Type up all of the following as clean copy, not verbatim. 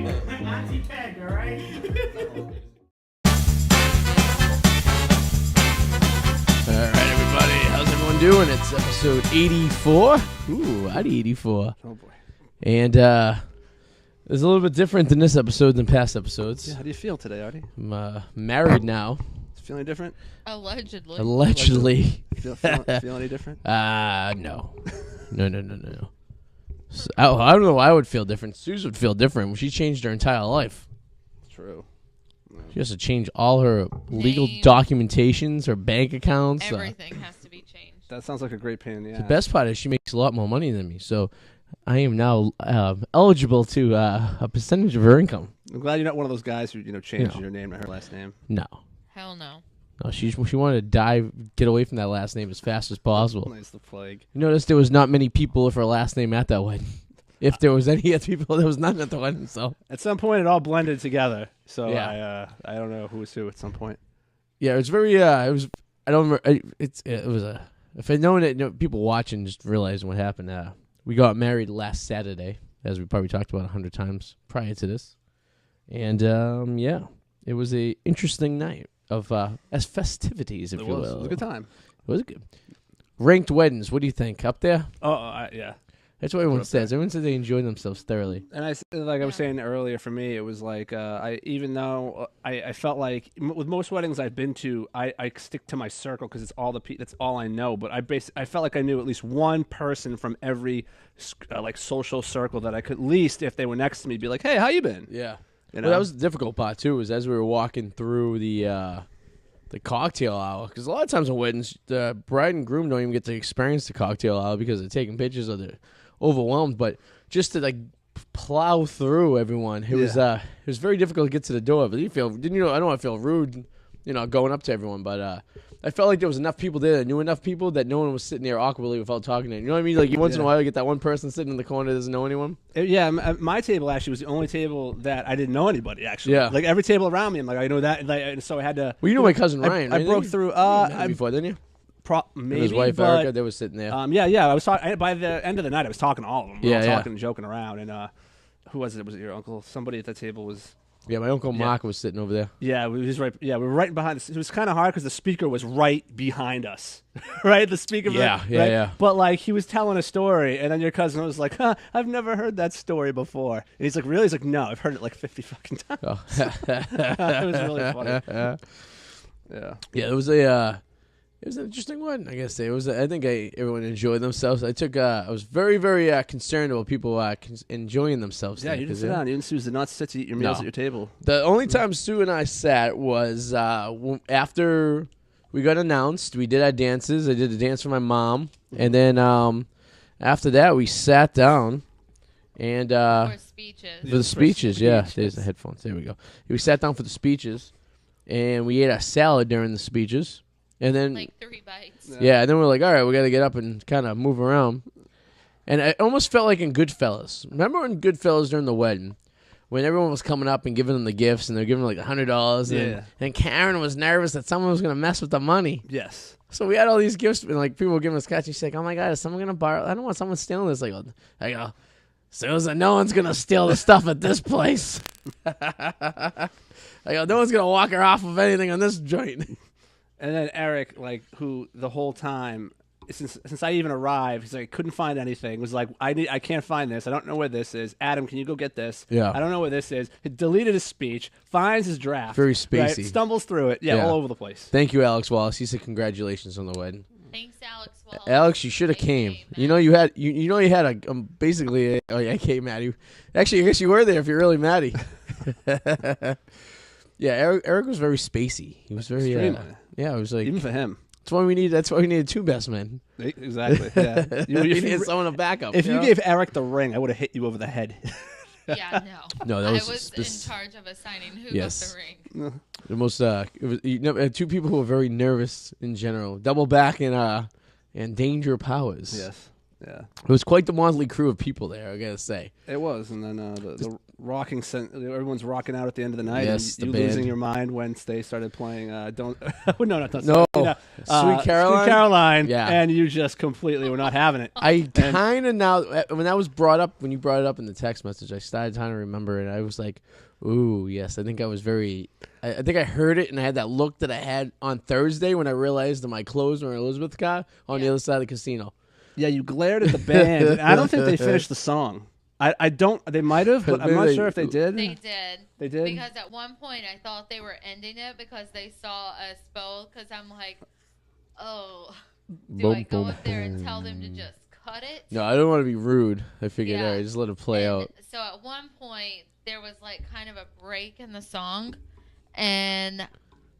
right. Auntie Peg, all right? All right, everybody. How's everyone doing? It's episode 84. Ooh, Arty 84. Oh, boy. And it's a little bit different in this episode than past episodes. Yeah, how do you feel today, Arty? I'm married now. Feeling different? Allegedly. Allegedly. Feel any different? No. No. So, I don't know why I would feel different. Suze would feel different. She changed her entire life. True. She has to change all her legal Name. documentations, her bank accounts. Everything has to be changed. That sounds like a great pain in the ass. The best part is she makes a lot more money than me. So I am now eligible to a percentage of her income. I'm glad you're not one of those guys who changes No. your name to her last name. No. Hell no. No, she wanted to get away from that last name as fast as possible. Nice, the plague. You notice there was not many people with her last name at that wedding. If there was any other people, there was none at the wedding. So At some point, it all blended together. So Yeah. I don't know who was who at some point. yeah, it was very. It was. I don't remember. It was a. If I'd known it, people watching just realizing what happened. We got married last Saturday, as we probably talked about 100 times prior to this, and it was a interesting night of as festivities, if you will. It was a good time. It was good. Ranked weddings. What do you think? Up there? Yeah. That's what everyone Up there. says. Everyone says they enjoy themselves thoroughly. And I was saying earlier, for me, it was like even though I felt like with most weddings I've been to, I stick to my circle because it's all that's all I know. But I felt like I knew at least one person from every like social circle that I could at least, if they were next to me, be like, hey, how you been? Yeah. You Well, know? that was the difficult part too. Was as we were walking through the cocktail hour, because a lot of times in weddings, the bride and groom don't even get to experience the cocktail hour because they're taking pictures or they're overwhelmed. But just to like plow through everyone, it was very difficult to get to the door. But I don't want to feel rude, going up to everyone. But I felt like there was enough people there that knew enough people that no one was sitting there awkwardly without talking to them. You know what I mean? Like once in a while, you get that one person sitting in the corner that doesn't know anyone. My table actually was the only table that I didn't know anybody, actually. Yeah. Like every table around me, I'm like, I know that. And so I had to. Well, you know my cousin Ryan. I right? broke through. Before, didn't you? Maybe. And his wife but, Erica, they were sitting there. I was talking. By the end of the night, I was talking to all of them. We were all Yeah. talking and joking around. And who was it? Was it your uncle? Somebody at that table was. Yeah, my uncle Mark was sitting over there. Yeah, we was right. Yeah, we were right behind. It was kind of hard because the speaker was right behind us. Right, the speaker. Yeah. But like he was telling a story, and then your cousin was like, I've never heard that story before." And he's like, "Really?" He's like, "No, I've heard it like 50 fucking times." Oh. It was really funny. Yeah. Yeah, it was an interesting one. I guess it was. I think everyone enjoyed themselves. I was very, very concerned about people enjoying themselves. Yeah, there, you didn't 'cause, sit down. You and Suze did not sit to eat your meals No. at your table. The only time Sue and I sat was after we got announced. We did our dances. I did a dance for my mom, and then after that we sat down and For speeches. for the speeches. Yeah, speeches. there's the headphones. There we go. We sat down for the speeches, and we ate our salad during the speeches. And then, Like 3 bites. yeah, and then we're like, all right, we got to get up and kind of move around. And I almost felt like in Goodfellas. Remember in Goodfellas during the wedding, when everyone was coming up and giving them the gifts, and they're giving them like $100, and Karen was nervous that someone was going to mess with the money. Yes. So we had all these gifts, and like people were giving us cash. She's like, oh my God, is someone going to borrow? I don't want someone stealing this. I go, Susan, no one's going to steal the stuff at this place. I go, no one's going to walk her off of anything on this joint. And then Eric, like, who the whole time, since I even arrived, he's like, couldn't find anything. Was like, I can't find this. I don't know where this is. Adam, can you go get this? Yeah. I don't know where this is. He deleted his speech, finds his draft. Very right, spacey. stumbles through it. Yeah, Yeah. all over the place. Thank you, Alex Wallace. He said congratulations on the wedding. Thanks, Alex. Well, Alex, you should have came. man. You know you had a basically. Oh yeah, I came, Maddie. Actually, I guess you were there if you're really Maddie. Yeah, Eric was very spacey. He was very. Extremely. Yeah, it was like Even for him. That's why we needed 2 best men. Exactly. Yeah. You needed someone to back up. If you gave Eric the ring, I would have hit you over the head. Yeah, no. No, that was I was this- in charge of assigning who Yes. got the ring. the most. It was 2 people who were very nervous in general. Double back and Danger Powers. Yes. Yeah. It was quite the motley crew of people there, I gotta say. It was, and then the rocking, everyone's rocking out at the end of the night. Yes, and the you losing band. your mind once they started playing. Don't no, not No. you know, Sweet Caroline? Sweet Caroline. Yeah. And you just completely were not having it. I kind of now, when that was brought up, when you brought it up in the text message, I started trying to remember it. I was like, ooh, yes. I think I was very, I think I heard it and I had that look that I had on Thursday when I realized that my clothes were in Elizabeth car on the other side of the casino. Yeah, you glared at the band. And I don't think they finished the song. I don't. They might have, but I'm not sure if they did. They did. They did? Because at one point I thought they were ending it because they saw us both. Because I'm like, oh, do I go up there and tell them to just cut it? No, I don't want to be rude. I figured, Yeah. all right, just let it play out. So at one point there was like kind of a break in the song, and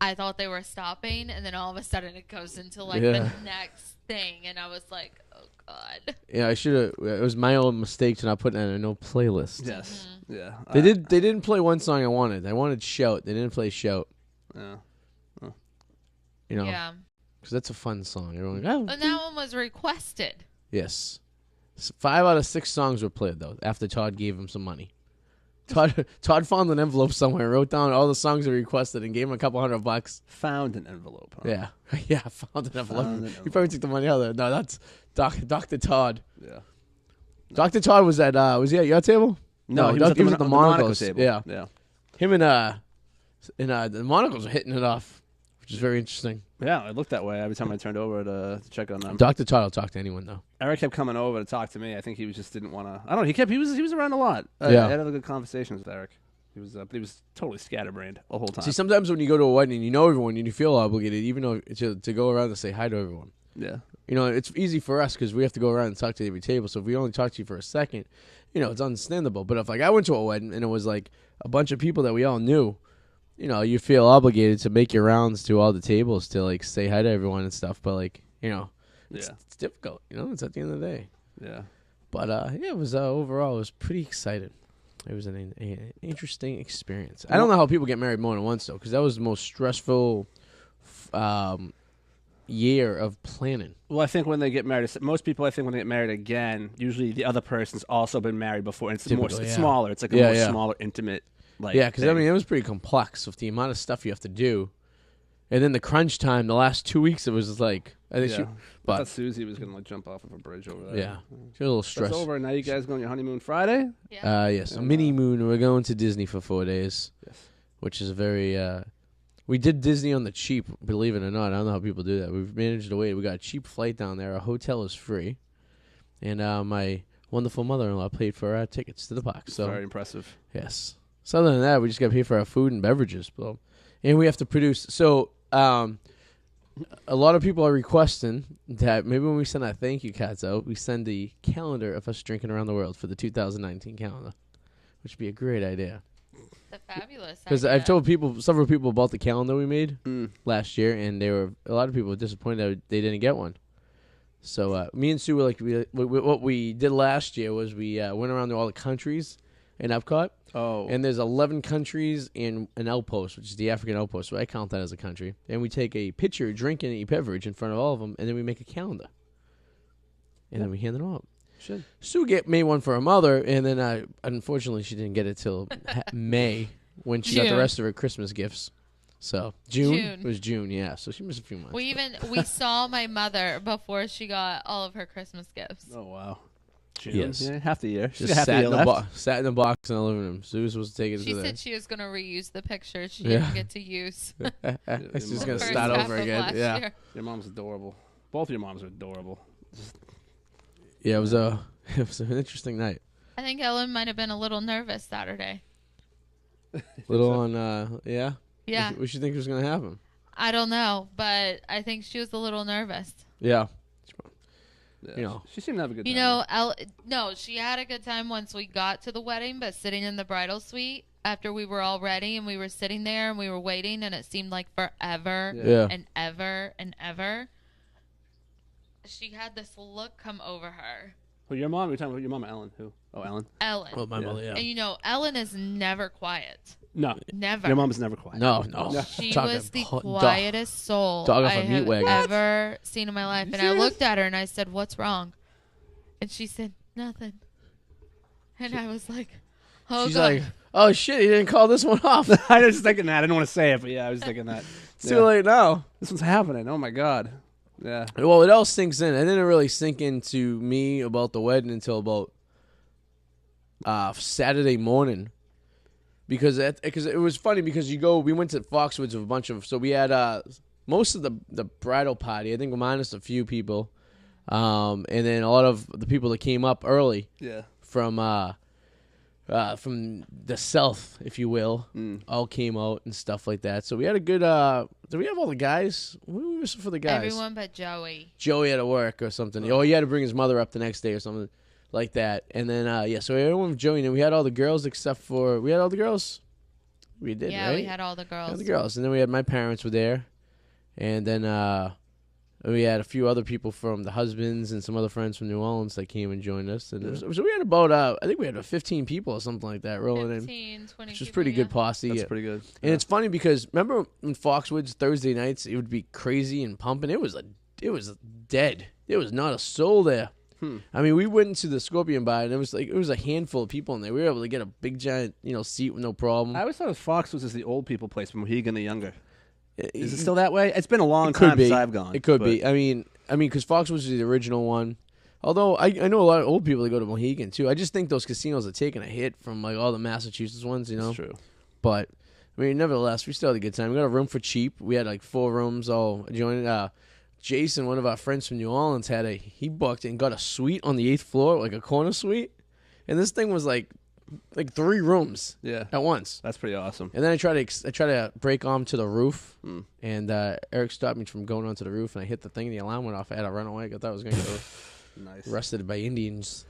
I thought they were stopping, and then all of a sudden it goes into like the next thing, and I was like, oh god. Yeah, I should have. It was my own mistake to not put it in a no playlist. Yes. Yeah. They did. They didn't play one song I wanted. I wanted Shout. They didn't play Shout. Yeah. You know, Yeah. because that's a fun song. Everyone, oh, And that one was requested. yes. 5 out of 6 songs were played though. After Todd gave him some money. Todd found an envelope somewhere, wrote down all the songs he requested, and gave him a couple $100. Found an envelope. Huh? Yeah, yeah, found an envelope. Found an He envelope. probably took the money out of there. No, that's Dr. Todd. Yeah. Dr. Todd was at. Was he at your table? No, he Doc- was at the Monaco Monacos. table. Yeah, Yeah. him and the Monacos were hitting it off, which is very interesting. Yeah, it looked that way every time I turned over to check on them. Dr. Todd will talk to anyone though. Eric kept coming over to talk to me. I think he just didn't want to. I don't know. He was around a lot. Yeah. I had other good conversations with Eric. But he was totally scatterbrained the whole time. See, sometimes when you go to a wedding, you know everyone, and you feel obligated, even though to go around and say hi to everyone. Yeah. You know, it's easy for us because we have to go around and talk to every table. So if we only talk to you for a second, you know, it's understandable. But if like I went to a wedding and it was like a bunch of people that we all knew, you know, you feel obligated to make your rounds to all the tables to like say hi to everyone and stuff. But like, you know, it's difficult. You know, it's at the end of the day. Yeah. But yeah, it was overall, it was pretty exciting. It was an interesting experience. I don't know how people get married more than once though, because that was the most stressful year of planning. Well, I think when they get married, most people, I think when they get married again, usually the other person's also been married before. And it's Typically, it's yeah. smaller. It's like a Yeah, more yeah. smaller, intimate. Like Yeah, because I thing. mean, it was pretty complex with the amount of stuff you have to do, and then the crunch time. The last 2 weeks, it was just like I think Yeah. she, I but thought Susie was gonna like jump off of a bridge over there. yeah, she was a little That's stressed. over. Now you guys go on your honeymoon Friday. Yeah. Yes, And, mini moon. We're going to Disney for 4 days, Yes. which is very. We did Disney on the cheap, believe it or not. I don't know how people do that. We've managed to wait. We got a cheap flight down there. Our hotel is free, and my wonderful mother-in-law paid for our tickets to the park. So Very impressive. yes. So other than that, we just got to pay for our food and beverages, bro. And we have to produce. So a lot of people are requesting that maybe when we send our thank you cards out, we send the calendar of us drinking around the world for the 2019 calendar, which would be a great idea. It's a fabulous Because idea. I've told several people about the calendar we made Mm. last year, and a lot of people were disappointed that they didn't get one. So me and Sue were like, what we did last year was we went around to all the countries in Epcot. Oh. And there's 11 countries in an outpost, which is the African outpost. So I count that as a country. And we take a picture, drink, and a beverage in front of all of them, and then we make a calendar. And then we hand it out. Should. Sue made one for her mother, and then unfortunately she didn't get it till May when she got the June. rest of her Christmas gifts. So June. June. It was June, yeah. So she missed a few months. we saw my mother before she got all of her Christmas gifts. Oh wow. June. Yes. Yeah, half the year. She's Just got half the sat year in, the left. sat in the box in the living room. Sue was supposed to take it She to said she was going to reuse the pictures she Yeah. didn't get to use. She's The gonna First start half over of again. last Yeah. year. Your mom's adorable. Both of your moms are adorable. Yeah, it was an interesting night. I think Ellen might have been a little nervous Saturday. Little on, yeah. Yeah. What you think was gonna happen? I don't know, but I think she was a little nervous. Yeah. Yeah. You know. She seemed to have a good time. You know, no, she had a good time once we got to the wedding, but sitting in the bridal suite after we were all ready and we were sitting there and we were waiting and it seemed like forever Yeah. and ever and ever. She had this look come over her. Who, your mom? You're talking about your mom, Ellen. Who? Oh, Ellen. Ellen. Well, my Yeah. mother, yeah. And you know, Ellen is never quiet. No. Never. Your mom's never quiet. No. She Talking was the dog- quietest soul dog off I a meat have wagon. ever seen in my life. You And I serious? looked at her and I said, "What's wrong?" And she said, nothing. And I was like, oh, She's God. like, oh shit, he didn't call this one off. I was thinking that. I didn't want to say it, but yeah, I was thinking that. It's too late now. This one's happening. Oh my God. Yeah. Well, it all sinks in. It didn't really sink into me about the wedding until about Saturday morning. Because it was funny because we went to Foxwoods with a bunch of, so we had most of the bridal party, I think minus a few people, and then a lot of the people that came up early from the south, if you will, all came out and stuff like that. So we had a good, did we have all the guys? What were we missing for the guys? Everyone but Joey. Joey had to work or something. Oh, he had to bring his mother up the next day or something like that. And then, so everyone with Joey, and we had all the girls except for, we had all the girls? We did, yeah, right? we had all the girls. All the girls. And then we had my parents were there. And then we had a few other people from the husbands and some other friends from New Orleans that came and joined us. And so we had about, I think we had 15 people or something like that rolling 15, in. 20 Which was people, pretty good posse. That's pretty good. And it's funny because remember in Foxwoods Thursday nights it would be crazy and pumping. It was dead. There was not a soul there. I mean, we went into the Scorpion Bar and it was a handful of people in there. We were able to get a big giant seat with no problem. I always thought Fox was the old people place from Mohegan the Younger. Is it still that way? It's been a long time since I've gone. It could be. I mean, because Foxwoods was the original one. Although I know a lot of old people that go to Mohegan too. I just think those casinos are taking a hit from like all the Massachusetts ones. That's true. But I mean, nevertheless, we still had a good time. We got a room for cheap. We had like 4 rooms all adjoining. Jason, one of our friends from New Orleans, he booked and got a suite on the 8th floor, like a corner suite, and this thing was like 3 rooms at once. That's pretty awesome. And then I tried to break onto the roof, and Eric stopped me from going onto the roof, and I hit the thing, and the alarm went off. I had to run away. I thought I was going to get arrested by Indians.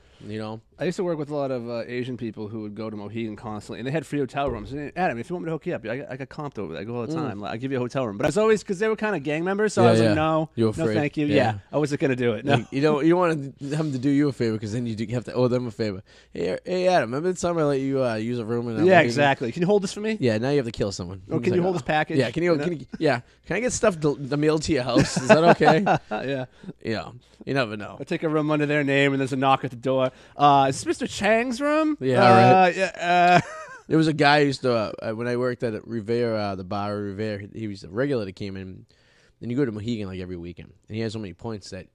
I used to work with a lot of Asian people who would go to Mohegan constantly, and they had free hotel rooms. And, Adam, if you want me to hook you up, I got comped over there. I go all the time. I give you a hotel room. But I was always, because they were kind of gang members, so I was like, no, thank you. Yeah, I wasn't going to do it. No. You don't want them to do you a favor because then you have to owe them a favor. Hey, Adam, remember the time I let you use a room? Exactly. Can you hold this for me? Yeah, now you have to kill someone. Oh, can you hold this package? Yeah, can I get stuff mailed to your house? Is that okay? Yeah. Yeah, you never know. I take a room under their name, and there's a knock at the door. Is this Mr. Chang's room? Yeah, right. Yeah. There was a guy who used to, when I worked at Revere, the bar at Revere, he was a regular that came in. And you go to Mohegan like every weekend. And he had so many points that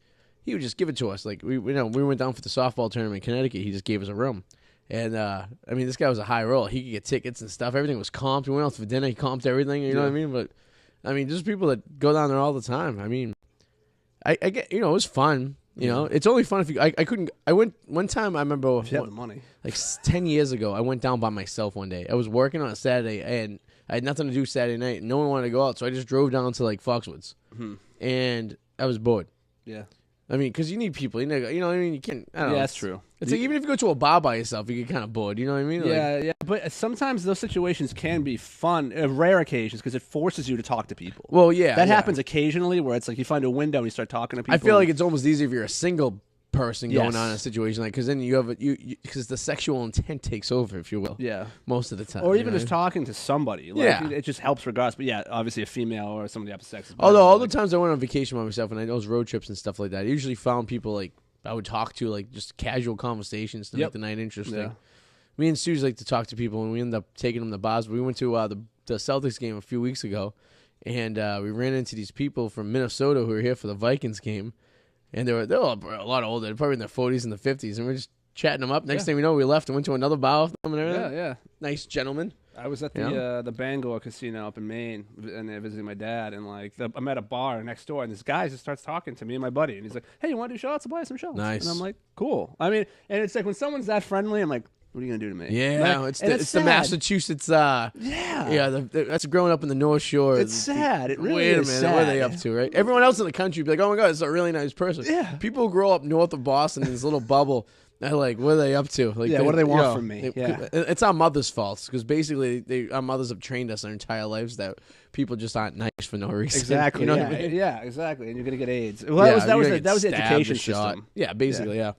he would just give it to us. Like, we went down for the softball tournament in Connecticut. He just gave us a room. And, I mean, this guy was a high roller. He could get tickets and stuff. Everything was comped. We went out for dinner. He comped everything. You know what I mean? But, I mean, there's people that go down there all the time. I mean, I get, it was fun. It's only fun if you. I went one time. I remember. If you have the money. Like 10 years ago, I went down by myself one day. I was working on a Saturday, and I had nothing to do Saturday night. No one wanted to go out, so I just drove down to like Foxwoods, and I was bored. Yeah. I mean, because you need people. You know what I mean? You can't. I don't know. That's true. It's like even if you go to a bar by yourself, you get kind of bored. You know what I mean? Yeah. But sometimes those situations can be fun, rare occasions, because it forces you to talk to people. Well, yeah. That happens occasionally where it's like you find a window and you start talking to people. I feel like it's almost easier if you're a single person going on in a situation like because then you have because the sexual intent takes over, if you will. Yeah. Most of the time. Or even just talking to somebody. Like, it just helps regardless. But yeah, obviously a female or somebody of the opposite sex. Is Although all the times I went on vacation by myself and I those road trips and stuff like that, I usually found people like I would talk to like just casual conversations to make the night interesting. Yeah. Me and Suze like to talk to people, and we ended up taking them to bars. We went to the Celtics game a few weeks ago, and we ran into these people from Minnesota who were here for the Vikings game, and they were a lot older, they're probably in their 40s and the 50s, and we're just chatting them up. Next thing we know, we left and went to another bar with them and everything. Yeah. Nice gentlemen. I was at the Bangor Casino up in Maine, and visiting my dad, and I'm at a bar next door, and this guy just starts talking to me and my buddy, and he's like, "Hey, you want to do shots? I'll buy some shots." Nice. And I'm like, "Cool." I mean, and it's like when someone's that friendly, I'm like, "What are you gonna do to me?" Yeah, it's the Massachusetts. That's growing up in the North Shore. It's sad. It really Wait a is minute, sad. what are they up to, right? Everyone else in the country would be like, "Oh my god, it's a really nice person." Yeah. People who grow up north of Boston in this little bubble. They're like, what are they up to? Like, what do they want from me? It's our mother's fault because basically our mothers have trained us our entire lives that people just aren't nice for no reason. Exactly. You know what I mean? Yeah, exactly. And you're gonna get AIDS. Well, that was the education system. Yeah, basically, yeah.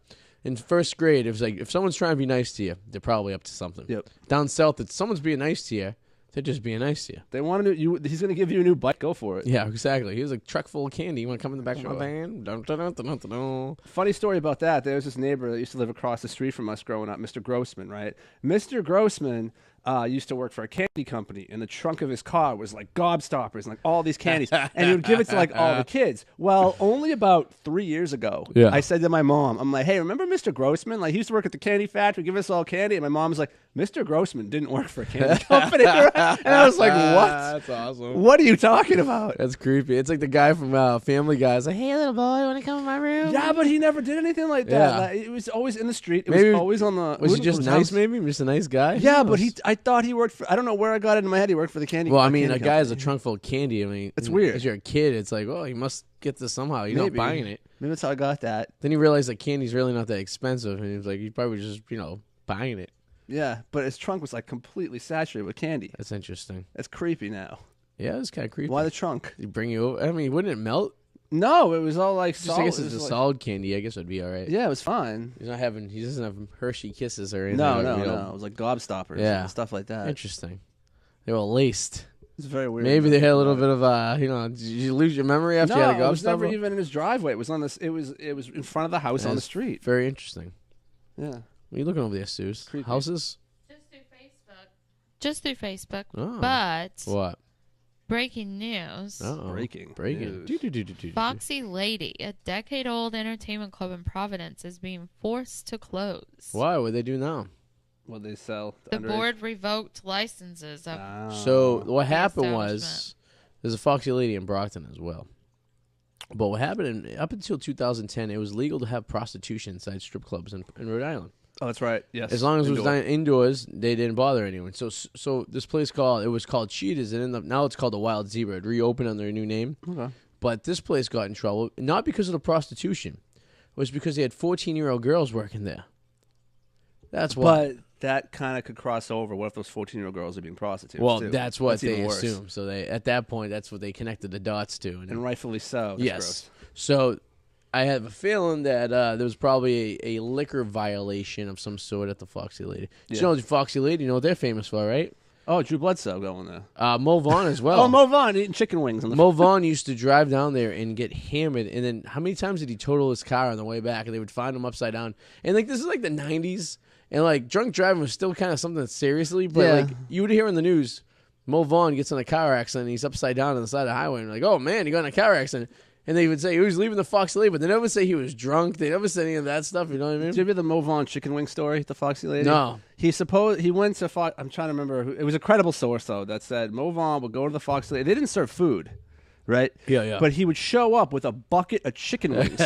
In first grade, it was like if someone's trying to be nice to you, they're probably up to something. Yep. Down south, if someone's being nice to you, They're just being nice to you. They wanted you. He's going to give you a new bike. Go for it. Yeah, exactly. He was like truck full of candy. You want to come in the back of my van? Dun, dun, dun, dun, dun, dun. Funny story about that. There was this neighbor that used to live across the street from us growing up, Mr. Grossman, right? Mr. Grossman used to work for a candy company, and the trunk of his car was like gobstoppers and like all these candies, and he would give it to like all the kids. Well, only about 3 years ago, I said to my mom, I'm like, hey, remember Mr. Grossman? Like, he used to work at the candy factory, give us all candy, and my mom was like, Mr. Grossman didn't work for a candy company. Right? And I was like, what? That's awesome. What are you talking about? That's creepy. It's like the guy from Family Guy. It's like, hey, little boy, want to come in my room? Yeah, but he never did anything like that. Yeah. Like, it was always in the street. It Maybe- was always on the. Was he just his nice, house. maybe? Just a nice guy? Yeah, Who but knows? I thought he worked for. I don't know where I got it in my head. He worked for the candy. Well, I mean, candy a guy has a company. trunk full of candy. I mean, It's weird. As you're a kid, it's like, oh, you must get this somehow. You're Maybe. not buying it. Maybe that's how I got that. Then you realize that candy's really not that expensive, and he's like, you probably just, buying it. Yeah, but his trunk was like completely saturated with candy. That's interesting. That's creepy now. Yeah, it's kind of creepy. Why the trunk? They bring you over. I mean, wouldn't it melt? No, it was all like Just, solid. I guess It it's a was like- solid candy. I guess it'd be all right. Yeah, it was fine. He doesn't have Hershey Kisses or anything. No, or, no, you know. no. It was like gobstoppers Yeah. and stuff like that. Interesting. They were laced. It's very weird. Maybe they had a little bit of did you lose your memory after No, you had a it was never gobstopper? even in his driveway. It was on this. It was in front of the house on the That's street. Very interesting. Yeah. What are you looking over there, Suze? Creepy. Houses? Just through Facebook. Oh. But What? breaking news. Uh-oh. Breaking Breaking. news. Foxy Lady, a decade-old entertainment club in Providence, is being forced to close. Why? What they do now? What they sell? The underage? board revoked licenses of So what The happened establishment. was there's a Foxy Lady in Brockton as well. But what happened up until 2010, it was legal to have prostitution inside strip clubs in Rhode Island. Oh, that's right. Yes. As long as it was Indoor. done indoors, they didn't bother anyone. So this place was called Cheetahs, and now it's called the Wild Zebra. It reopened under a new name. Okay. But this place got in trouble, not because of the prostitution. It was because they had 14-year-old girls working there. That's why. But that kind of could cross over. What if those 14-year-old girls are being prostitutes? Well, too? that's what they even worse. assume. So at that point, that's what they connected the dots to. And rightfully so. That's yes. gross. So I have a feeling that there was probably a liquor violation of some sort at the Foxy Lady. Yeah. You know, the Foxy Lady, you know what they're famous for, right? Oh, Drew Bledsoe going there. Mo Vaughn as well. Oh, Mo Vaughn eating chicken wings on the Mo Vaughn used to drive down there and get hammered, and then how many times did he total his car on the way back? And they would find him upside down. And like this is like the '90s, and like drunk driving was still kind of something seriously, but Yeah. like you would hear in the news, Mo Vaughn gets in a car accident, and he's upside down on the side of the highway, and like, oh man, he got in a car accident. And they would say he was leaving the Foxy Lady, but they never say he was drunk. They never say any of that stuff. You know what I mean? Did you hear the Mo Vaughn chicken wing story, the Foxy Lady? No. He went to Fox. I'm trying to remember. It was a credible source though that said Mo Vaughn would go to the Foxy Lady. They didn't serve food, right? Yeah. But he would show up with a bucket of chicken wings,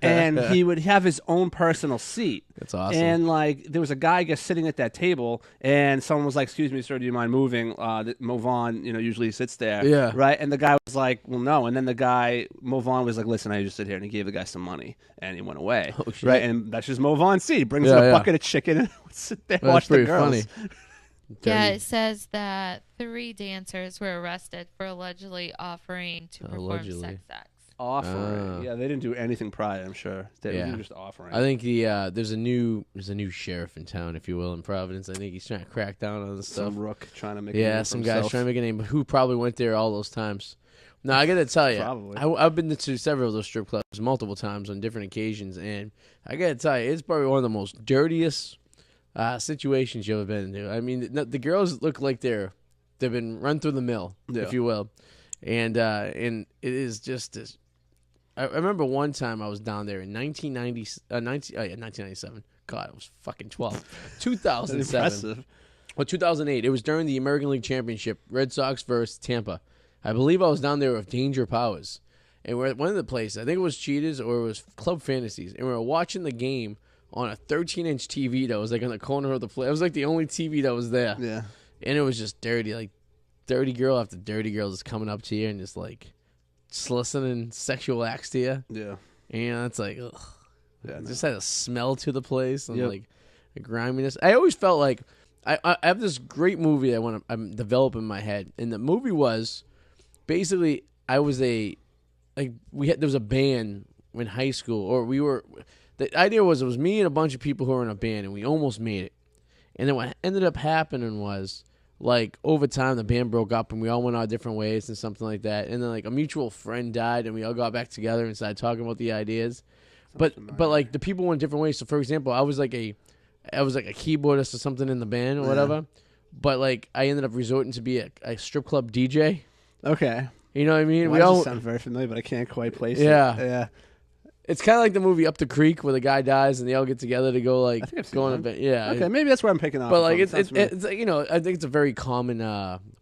and he would have his own personal seat. That's awesome. And like there was a guy, I guess, sitting at that table, and someone was like, "Excuse me, sir, do you mind moving?" Mo Vaughn, usually sits there, Yeah. right? And the guy was like, "Well, no." And then the guy, Mo Vaughn, was like, "Listen, I just sit here," and he gave the guy some money, and he went away, Oh, shit. right? And that's just Mo Vaughn's seat. He brings Yeah, in a yeah. bucket of chicken and would sit there, That's watch the pretty girls. funny. Yeah, Dirty. it says that 3 dancers were arrested for allegedly offering to perform Allegedly. sex acts. Offering, yeah, they didn't do anything prior. I'm sure they Yeah. were just offering. I think there's a new sheriff in town, if you will, in Providence. I think he's trying to crack down on this some stuff. rook trying to make a Yeah, name for some guys himself. trying to make a name, but who probably went there all those times. Now, I got to tell you, Probably. I've been to several of those strip clubs multiple times on different occasions, and I got to tell you, it's probably one of the most dirtiest situations you've ever been into. I mean, the girls look like they've been run through the mill, Yeah. if you will, and it is just this. I remember one time I was down there in 1997. God, I was fucking 12. 2007. Impressive. Well, 2008. It was during the American League Championship, Red Sox versus Tampa. I believe I was down there with Danger Powers. And we're at one of the places, I think it was Cheetahs or it was Club Fantasies, and we were watching the game on a 13-inch TV that was like in the corner of the place. It was like the only TV that was there. Yeah. And it was just dirty. Like, dirty girl after dirty girl just coming up to you and just like soliciting sexual acts to you. Yeah. And it's like, ugh. Yeah. It no. just had a smell to the place and Yep. like a griminess. I always felt like I have this great movie that I'm developing in my head, and the movie was basically there was a band in high school, or the idea was it was me and a bunch of people who were in a band, and we almost made it. And then what ended up happening was like over time the band broke up and we all went our different ways and something like that. And then like a mutual friend died and we all got back together and started talking about the ideas. But like the people went different ways. So for example, I was like a keyboardist or something in the band or whatever. But like I ended up resorting to be a strip club DJ. Okay. You know what I mean? We all sound very familiar, but I can't quite place it. Yeah. It's kind of like the movie Up the Creek where the guy dies and they all get together to go like go on a bit. Yeah. Okay, maybe that's where I'm picking up. But like it's you know, I think it's a very common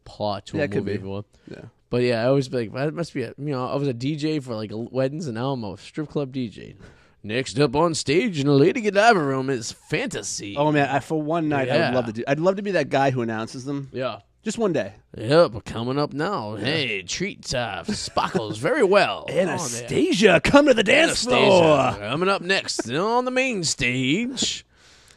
plot to a movie. Yeah. But yeah, I always be like, well, that must be I was a DJ for like weddings and now I'm a strip club DJ. Next up on stage in the Lady Godiva room is Fantasy. Oh man, for one night I would love to do. I'd love to be that guy who announces them. Yeah. Just one day. Yep, coming up now. Hey, treat Sparkles very well. Anastasia, come to the dance floor. Coming up next on the main stage.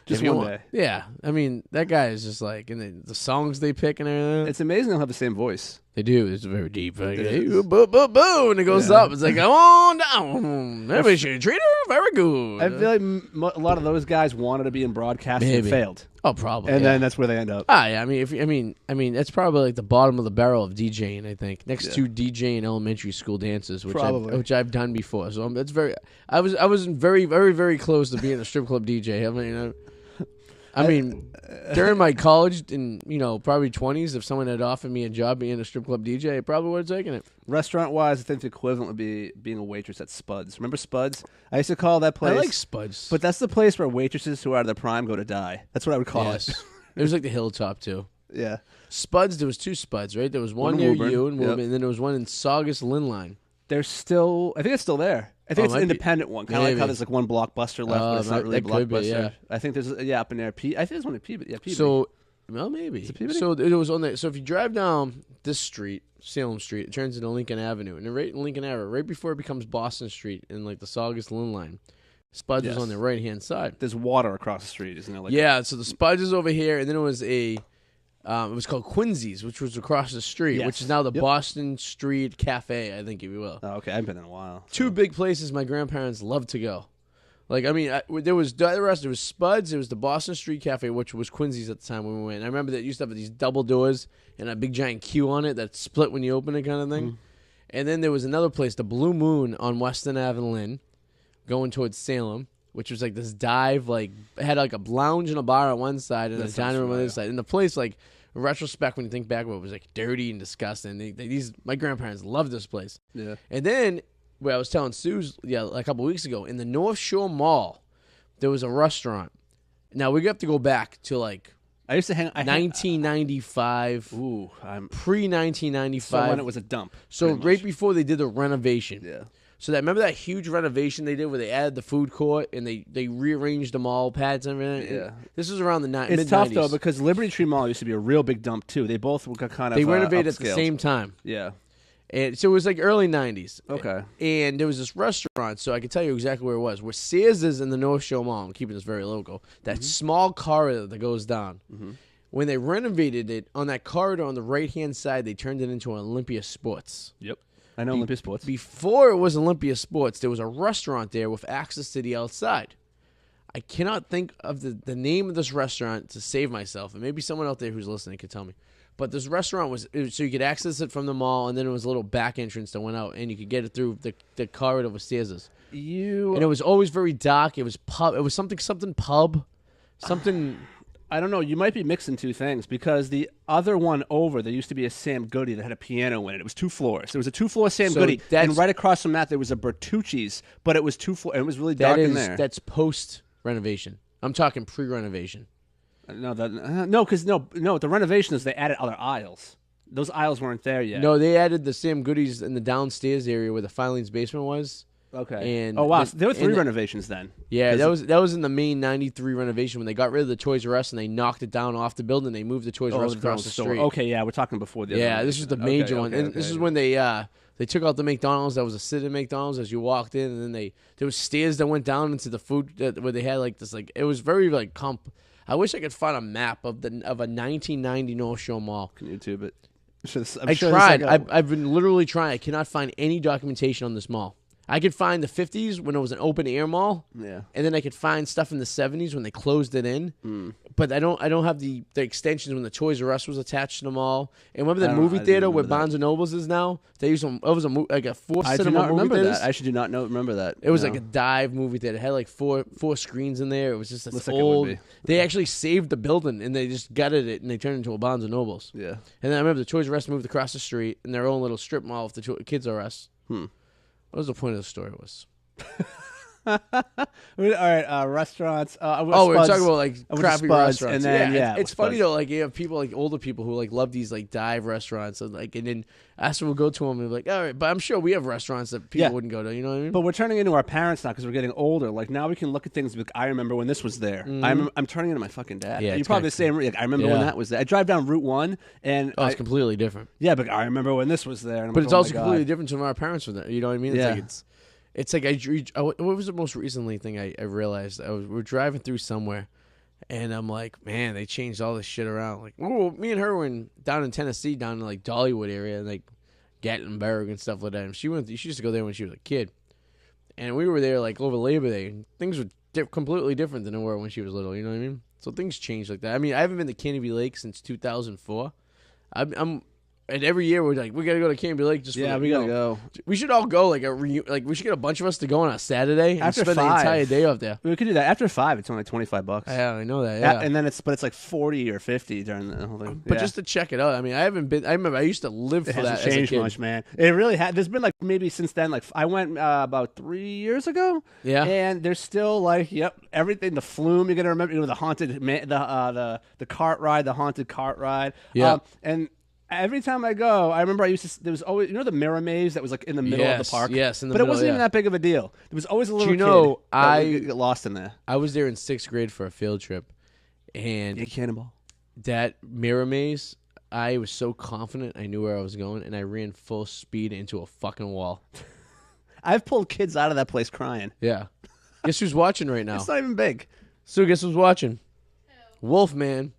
Just one day. Yeah, I mean that guy is just like, and the songs they pick and everything. It's amazing they'll have the same voice. They do. It's very deep. Like, hey, boo, boo, boo, and it goes up. It's like, come on down. Everybody should treat her very good. I feel like a lot of those guys wanted to be in broadcasting and failed. Oh, probably. And then that's where they end up. Yeah. I mean, that's probably like the bottom of the barrel of DJing. I think next to DJing elementary school dances, which I've done before. So that's very. I was very, very, very close to being a strip club DJ. I mean, during my college and probably 20s, if someone had offered me a job being a strip club DJ, I probably would have taken it. Restaurant-wise, I think the equivalent would be being a waitress at Spuds. Remember Spuds? I used to call that place. I like Spuds, but that's the place where waitresses who are out of their prime go to die. That's what I would call it. It was like the Hilltop too. Yeah. Spuds. There was two Spuds, right? There was one near you and Woburn, and then there was one in Saugus Lindline. There's still. I think it's still there. I think it's an independent one. Kind of like how there's like one Blockbuster left, but it's not really a Blockbuster. I think there's up in there. I think there's one at Peabody. Yeah, Peabody. So, well, maybe. So it was on there. So if you drive down this street, Salem Street, it turns into Lincoln Avenue, and right in Lincoln Avenue, right before it becomes Boston Street, in like the Saugus Lynn line, Spuds was on the right hand side. There's water across the street, isn't there? Like so the Spuds is over here, and then it was it was called Quincy's, which was across the street, which is now the Boston Street Cafe, I think, if you will. Oh, okay. I haven't been in a while. Two big places my grandparents loved to go. Like, I mean, there was Spuds, there was the Boston Street Cafe, which was Quincy's at the time when we went. And I remember that it used to have these double doors and a big giant queue on it that split when you open it kind of thing. And then there was another place, the Blue Moon on Weston Avenue, Lynn, going towards Salem, which was like this dive, like, it had like a lounge and a bar on one side and a dining room on the other side. And the place, like, in retrospect, when you think back, it was like dirty and disgusting. My grandparents loved this place. Yeah. And then, I was telling Suze, a couple weeks ago, in the North Shore Mall, there was a restaurant. Now we have to go back to like I used to hang 1995. Ooh, I'm pre-1995. So when it was a dump. So right before they did the renovation. Yeah. So remember that huge renovation they did where they added the food court and they rearranged the mall pads and everything? Yeah. This was around the mid-90s. It's tough, though, because Liberty Tree Mall used to be a real big dump, too. They both were kind of They renovated upscaled at the same time. Yeah. And so it was like early 90s. Okay. And there was this restaurant, so I can tell you exactly where it was. Where Sears is in the North Shore Mall. I'm keeping this very local. That small corridor that goes down. When they renovated it, on that corridor on the right-hand side, they turned it into an Olympia Sports. Yep. I know Olympia Sports. Before it was Olympia Sports, there was a restaurant there with access to the outside. I cannot think of the name of this restaurant to save myself, and maybe someone out there who's listening could tell me. But this restaurant was so you could access it from the mall, and then it was a little back entrance that went out, and you could get it through the corridor with Sears's. And it was always very dark. It was pub. It was something pub, something. I don't know. You might be mixing two things because the other one over, there used to be a Sam Goody that had a piano in it. It was 2 floors. There was a 2-floor Sam Goody, and right across from that there was a Bertucci's, but it was 2 floors. It was really dark in there. That's post renovation. I'm talking pre-renovation. No, the renovation is they added other aisles. Those aisles weren't there yet. No, they added the Sam Goodies in the downstairs area where the filings basement was. Okay. And oh wow, so there were 3 renovations then. Yeah, that was in the main '93 renovation when they got rid of the Toys R Us and they knocked it down off the building. They moved the Toys R Us across the street. Okay, yeah, we're talking before the. Yeah, this was the major one. And this is when they took out the McDonald's. That was a sit-in McDonald's as you walked in, and then there was stairs that went down into the food where they had like this it was very like I wish I could find a map of a 1990 North Shore Mall. Can YouTube it? I tried. I've been literally trying. I cannot find any documentation on this mall. I could find the 50s when it was an open air mall. Yeah. And then I could find stuff in the 70s when they closed it in. But I don't have the extensions when the Toys R Us was attached to the mall. And remember the movie theater where Barnes & Nobles is now? They used it was like a four I do cinema not movie remember theaters. that. I actually do not remember that. It was like a dive movie theater. It had like four screens in there. It was just this Looks like it would old. be. They actually saved the building and they just gutted it and they turned it into a Barnes & Nobles. Yeah. And then I remember the Toys R Us moved across the street in their own little strip mall of the Kids R Us. What was the point of the story? All right, restaurants. Oh, we're talking about like crappy Spuds, restaurants. and then yeah, it's funny Spuds. though. Like you have people like older people who like love these like dive restaurants, and then us will go to them and be like, all right, but I'm sure we have restaurants that people wouldn't go to. You know what I mean? But we're turning into our parents now because we're getting older. Like now we can look at things and be like, I remember when this was there. I'm turning into my fucking dad. Yeah, You're it's probably the kinda- same. Like, I remember when that was there. I drive down Route 1 and It's completely different. yeah, but I remember when this was there. And I'm But like, it's oh also my God. completely different from our parents from that. You know what I mean? It's Yeah. like it's like what was the most recently thing I realized? We're driving through somewhere, and I'm like, man, they changed all this shit around. Like, me and her were down in Tennessee, down in like Dollywood area, and like Gatlinburg and stuff like that. And she used to go there when she was a kid, and we were there like over Labor Day, and things were completely different than they were when she was little. You know what I mean? So things change like that. I mean, I haven't been to Canopy Lake since 2004. And every year we're like, we gotta go to Canopy Lake. Just Yeah, for, we you gotta know, go. We should all go we should get a bunch of us to go on a Saturday and After spend 5. the entire day up there. We could do that after 5. It's only $25. Yeah, I know that. Yeah, And then it's like 40 or 50 during the whole thing. but Yeah. just to check it out. I mean, I haven't been. I remember I used to live It for that hasn't as a changed kid. much, man. It really had. There's been like maybe since then. Like I went about 3 years ago. Yeah. and there's still like everything. The flume you got to remember. The haunted the cart ride, the haunted cart ride. Yeah. And every time I go, I remember I used to. There was always the mirror maze that was like in the middle of the park. Yes, in the but middle, it wasn't even yeah. that big of a deal. There was always a little. you know, kid that would get lost in there. I was there in 6th grade for a field trip, and Yeah, cannonball. that mirror maze. I was so confident I knew where I was going, and I ran full speed into a fucking wall. I've pulled kids out of that place crying. Yeah. Guess who's watching right now? It's not even big. So guess who's watching? Wolfman.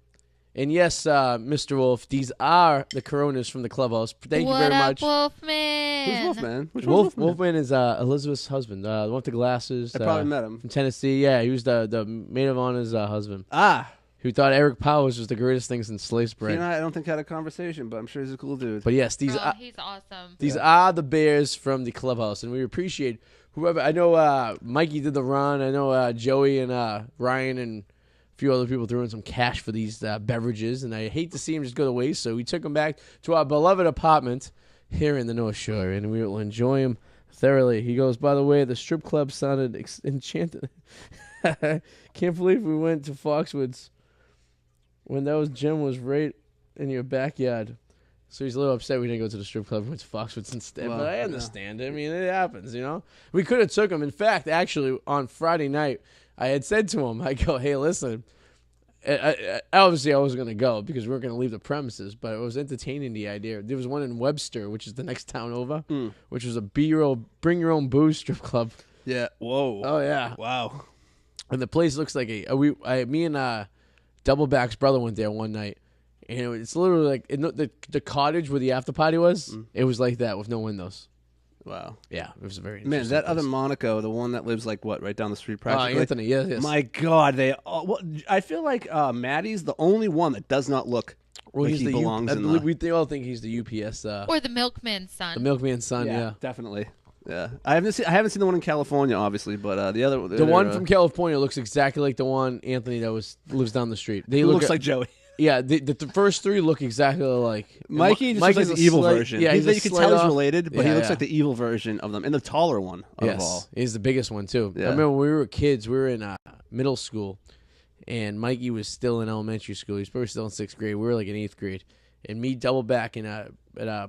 And yes, Mr. Wolf, these are the Coronas from the clubhouse. Thank you What very up, much. Wolfman? Who's Wolfman? Which one's Wolfman? Wolfman is Elizabeth's husband. The one with the glasses. I probably met him. From Tennessee. Yeah, he was the maid of honor's husband. Ah. Who thought Eric Powers was the greatest thing since sliced bread. He and I don't think had a conversation, but I'm sure he's a cool dude. But yes, these Oh, he's awesome. are the Bears from the clubhouse, and we appreciate whoever. I know Mikey did the run. I know Joey and Ryan and a few other people threw in some cash for these beverages, and I hate to see them just go to waste. So we took them back to our beloved apartment here in the North Shore, and we will enjoy them thoroughly. He goes, by the way, the strip club sounded enchanted. Can't believe we went to Foxwoods when that gym was right in your backyard. So he's a little upset we didn't go to the strip club. We went to Foxwoods instead. Well, but I understand. I mean, it happens, you know? We could have took him. In fact, actually, on Friday night, I had said to him, I go, hey, listen, obviously I wasn't going to go because we weren't going to leave the premises, but I was entertaining the idea. There was one in Webster, which is the next town over, which was a bring your own booze strip club. Yeah. Whoa. Oh, yeah. Wow. And the place looks like me and Doubleback's brother went there one night, and it's literally like the cottage where the after party was. It was like that with no windows. Wow. Yeah, it was a very Man, interesting that other place. Monaco, the one that lives like right down the street, practically. Anthony, yes. My God, they. I feel like Maddie's the only one that does not look like he's he the belongs I in believe they all think he's the UPS, Or the milkman's son. the milkman's son. Yeah. definitely. Yeah, I haven't seen the one in California, obviously, but the other The one from California looks exactly like the one Anthony that lives down the street. They who look looks like Joey. Yeah, the first three look exactly alike. Mikey just looks like is the a evil slight- version. Yeah, you can tell he's off. related, but he Yeah, looks yeah. like the evil version of them, and the taller one of all. He's the biggest one too. Yeah. I remember when we were kids, we were in middle school, and Mikey was still in elementary school. He was probably still in 6th grade. We were like in 8th grade, and me Doubleback and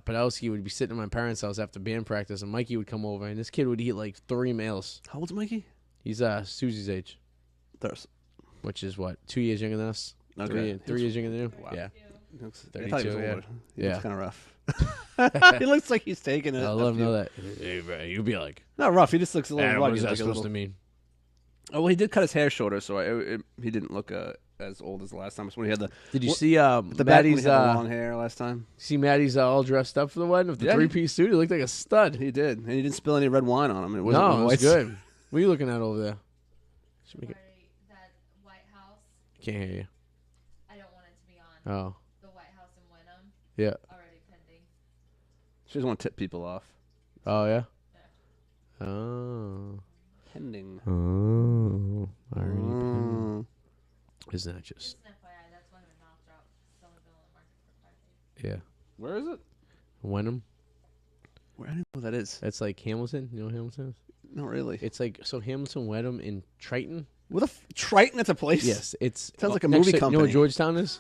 Podolsky would be sitting at my parents' house after band practice, and Mikey would come over, and this kid would eat like 3 meals. How old's Mikey? He's Susie's age, which is what, 2 years younger than us. Okay. 3 years younger than you. Wow. Yeah. I thought he 32, was yeah. older. He Yeah. looks kind of rough. He looks like he's taking it. I'll let him know that. Hey, bro, you'd be like, Not rough. He just looks a little what rugged. is that like a supposed little... to mean? Oh, well, he did cut his hair shorter, so he didn't look as old as the last time. It's when he had the. Did you What- see The back when he Maddie's had the long hair last time. see Maddie's all dressed up for the wedding with the Yeah, 3-piece suit? He looked like a stud. He did, and he didn't spill any red wine on him. It wasn't No, it was white. good. What are you looking at over there? Should make it, Arty, that White House. can't hear you. I don't want it to be on. Oh, The White House in Wenham. yeah. Already pending. She doesn't want to tip people off. Oh, yeah? Yeah. Oh. Pending. Oh. Already Mm. Isn't that Just just, an FYI, that's one of the mouth drop. Still been on the market for 5 days. yeah. Where is it? Wenham? Where I don't know what that is. That's like Hamilton. You know what Hamilton is? Not really. It's like, so Hamilton, Wenham, and Triton. What Triton? That's a place. Yes. It's Sounds like a next movie to- You know company. what Georgetown is?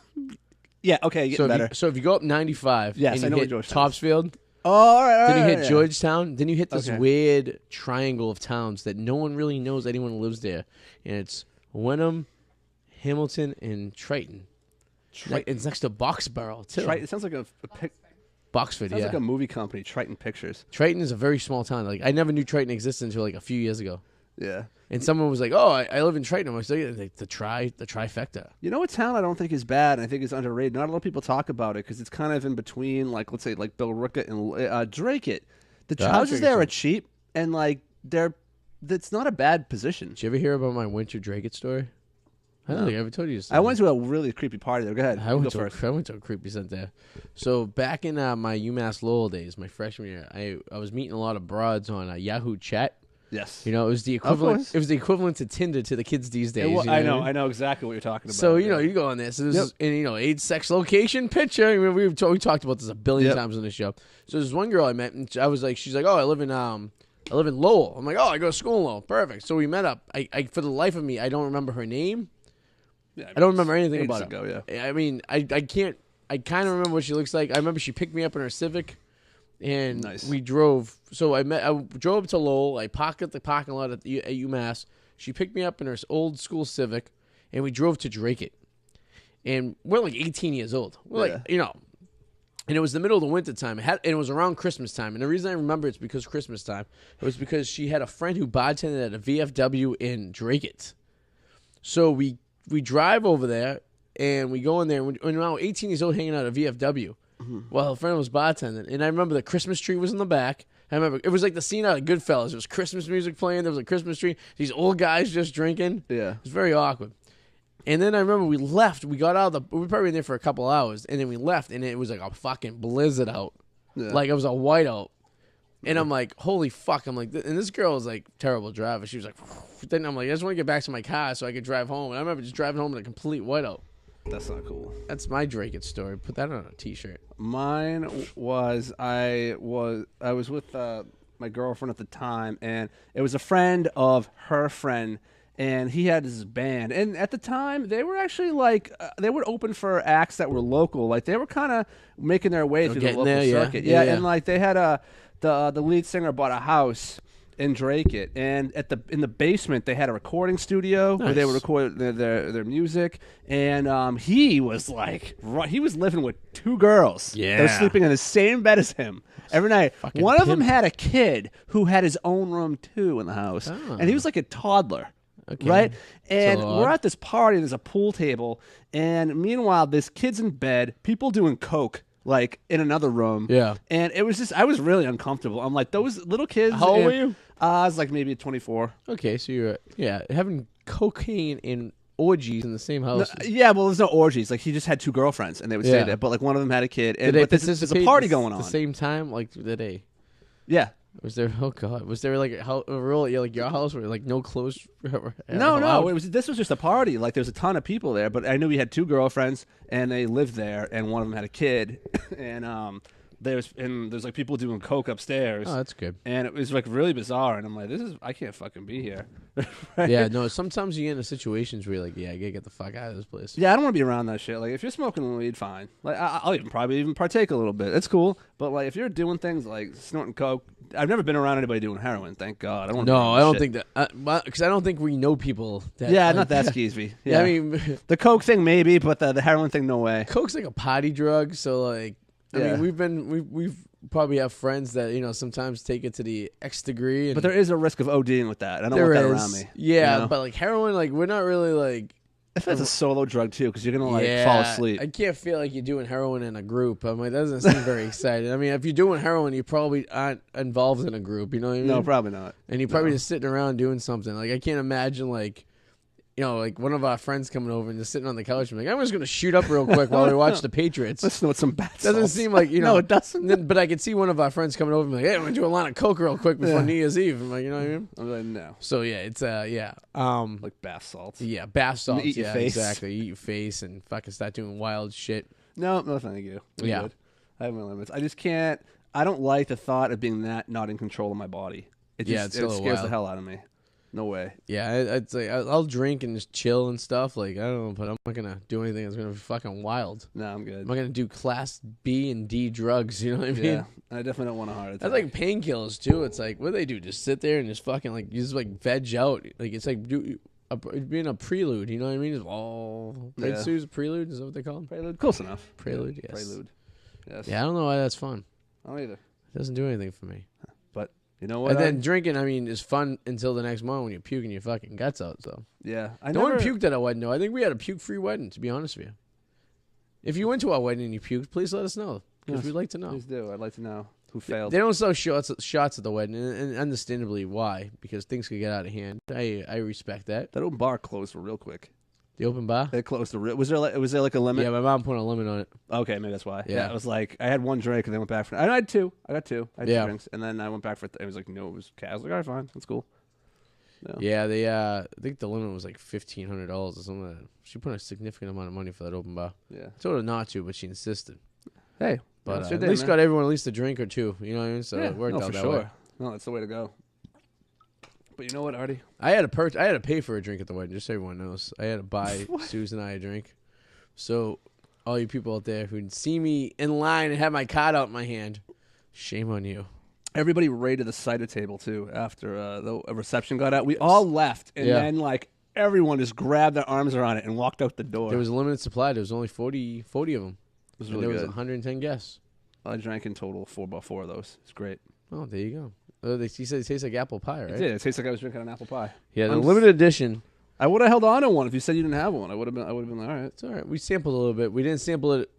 Yeah. Okay. Getting So better. if you go up 95, Yes, and I you know where hit Georgetown is. Topsfield, Oh, all right. then you hit yeah. Georgetown, then you hit this Okay. weird triangle of towns that no one really knows anyone lives there, and it's Wenham, Hamilton, and Triton. It's next to Boxborough too. Triton. It sounds like a Boxford, sounds yeah. like a movie company. Triton Pictures. Triton is a very small town. Like I never knew Triton existed until like a few years ago. Yeah. And someone was like, "Oh, I live in Triton." I was like, "The trifecta." You know, a town I don't think is bad, and I think is underrated. Not a lot of people talk about it because it's kind of in between, like, let's say, like Billerica and Drake. The Ah, houses there are Drake. cheap, and, like, that's not a bad position. Did you ever hear about my winter Drake Story? I don't think I ever told you this. I went to a really creepy party there. Go ahead. I You went, go to first. I went to a creepy cent there. So back in my UMass Lowell days, my freshman year, I was meeting a lot of broads on Yahoo Chat. Yes. You know, it was the equivalent. course. It was the equivalent to Tinder to the kids these days. I you know. what I know exactly what you're talking about. So you know, yeah. you go on this, so this Yep. is, and you know, age, sex, location, picture. I mean, we talked about this a billion Yep. times on the show. So there's one girl I met, and I was like, she's like, "Oh, I live in Lowell." I'm like, "Oh, I go to school in Lowell." Perfect. So we met up. I for the life of me, I don't remember her name. Yeah, I don't remember anything ages about her. ago, yeah. I mean, I can't. I kind of remember what she looks like. I remember she picked me up in her Civic, and Nice. we drove. So I drove up to Lowell. I parked at the parking lot at UMass. She picked me up in her old school Civic, and we drove to Drake it. And we're like 18 years old. We're Yeah. like, you know, and it was the middle of the winter time. And it was around Christmas time. And the reason I remember it's because Christmas time. It was because she had a friend who bartended at a VFW in Drake it. So we drive over there, and we go in there, and we're now 18 years old hanging out at VFW. Well, her friend was bartending, and I remember the Christmas tree was in the back. I remember it was like the scene out of Goodfellas. There was Christmas music playing. There was a Christmas tree. These old guys just drinking. Yeah. It was very awkward. And then I remember we left. We got out of we were probably in there for a couple hours, and then we left, and it was like a fucking blizzard out. Yeah. Like it was a whiteout. And I'm like, holy fuck. I'm like, and this girl was like terrible driver. She was like, then I'm like, I just want to get back to my car so I could drive home. And I remember just driving home in a complete whiteout. That's not cool. That's my Drake It story. Put that on a t-shirt. Mine was I was with my girlfriend at the time, and it was a friend of her friend, and he had his band. And at the time, they were actually like they were open for acts that were local. Like they were kind of making their way through the getting local there, yeah. circuit. Yeah, yeah. And like they had the lead singer bought a house in Drake it, and in the basement they had a recording studio where they would Nice. record their music, and he was like he was living with two girls. Yeah. They were sleeping in the same bed as him every night. Fucking One of them pimp. had a kid who had his own room too in the house, Oh. and he was like a toddler. Okay. Right? And So we're odd. at this party, and there's a pool table, and meanwhile, this kid's in bed, people doing coke, like in another room. Yeah. And it was just, I was really uncomfortable. I'm like, those little kids. How old and- were you? I was like maybe 24. Okay, so you're having cocaine and orgies in the same No, house. yeah, well, there's no orgies. Like, he just had two girlfriends, and they would say Yeah. that, but like one of them had a kid. And Did they but there's a participate party the- going on. the same time? Like did they? Yeah. Was there? Oh god! Was there like a real like your house where like no clothes? No, allowed? this was just a party. Like, there was a ton of people there, but I knew he had two girlfriends, and they lived there, and one of them had a kid, and there's like people doing coke upstairs. Oh, that's good. And it was like really bizarre, and I'm like, I can't fucking be here. Right? Yeah, no. Sometimes you get into situations where you're like, yeah, I gotta get the fuck out of this place. Yeah, I don't want to be around that shit. Like, if you're smoking weed, fine. Like, I'll probably even partake a little bit. It's cool. But like, if you're doing things like snorting coke, I've never been around anybody doing heroin. Thank God. I don't. wanna be No, around I don't shit. think that because I don't think we know people. That, Yeah, like, not that skeevy. Yeah, Yeah, I mean, the coke thing maybe, but the heroin thing, no way. coke's like a potty drug. So like, I Yeah. mean, we've probably have friends that sometimes take it to the X degree. And But there is a risk of ODing with that. I don't there want that is. around me. Yeah, you know? but like heroin, like we're not really like If it's a solo drug too, because you're gonna fall asleep. I can't feel like you're doing heroin in a group. I'm like, that doesn't seem very exciting. I mean, if you're doing heroin, you probably aren't involved in a group. You know what I mean? No, probably not. And you're probably just sitting around doing something. Like, I can't imagine, like, you know, like one of our friends coming over and just sitting on the couch and like, I'm just going to shoot up real quick while we watch the Patriots. Listen with some bath Doesn't salts. seem like, you know. No, it doesn't. But I could see one of our friends coming over and be like, hey, I'm going to do a line of coke real quick before New Year's Eve. I'm like, you know what I mean? I'm like, no. So, yeah, it's, Like bath salts. yeah, bath salts. Eat your Yeah, face. exactly. Eat your face and fucking start doing wild shit. No, thank you. I'm Yeah. good. I have my limits. I just can't. I don't like the thought of being that not in control of my body. It Yeah, just it's a little scares the wild. hell out of me. No way. Yeah, I'd say I'll drink and just chill and stuff. Like, I don't know, but I'm not going to do anything that's going to be fucking wild. No, I'm good. I'm not going to do class B and D drugs, you know what I mean? Yeah, I definitely don't want a heart attack. That's like painkillers too. It's like, what do they do? Just sit there and just fucking like, you just like veg out. Like, it's like being a prelude, you know what I mean? Just, right, Yeah. Sue's prelude? Is that what they call them? Prelude. Close enough. Prelude, Yeah, yes. Prelude. Yes. Yeah, I don't know why that's fun. I don't either. It doesn't do anything for me. But you know what? And then drinking, I mean, is fun until the next morning when you're puking your fucking guts out. So I no one never puked at our wedding. No, I think we had a puke-free wedding. To be honest with you, if you went to our wedding and you puked, please let us know because Yes, we'd like to know. Please do. I'd like to know who failed. They don't sell shots at the wedding, and understandably why, because things could get out of hand. I respect that. That old bar closed real quick. The open bar. They closed was there like a limit? Yeah, my mom put a limit on it. Okay, maybe that's why. Yeah. It was like I had one drink and then went back for. I had two. I got two. I had Yeah. two drinks and then I went back for. It was like no, it was cash. I was like, all right, fine, that's cool. Yeah, they I think the limit was like $1,500 or something. Like that. She put a significant amount of money for that open bar. Yeah. I told her not to, but she insisted. Hey, But that's your at day, least man. got everyone at least a drink or two. You know what I mean? So it worked out for that sure. way. No, that's the way to go. But you know what, Arty? I had to pay for a drink at the wedding, just so everyone knows. I had to buy Susan and I a drink. So all you people out there who'd see me in line and have my card out in my hand, shame on you. Everybody raided the cider table too after the reception got out. We all left, and then like everyone just grabbed their arms around it and walked out the door. There was a limited supply. There was only 40 of them. It was And really there was good. 110 guests. I drank in total about four of those. It's great. Oh, there you go. He said it tastes like apple pie, right? It did. It tastes like I was drinking an apple pie. Yeah, the I'm limited edition. I would have held on to one if you said you didn't have one. I would have been like, all right. It's all right. We sampled a little bit. We didn't sample it.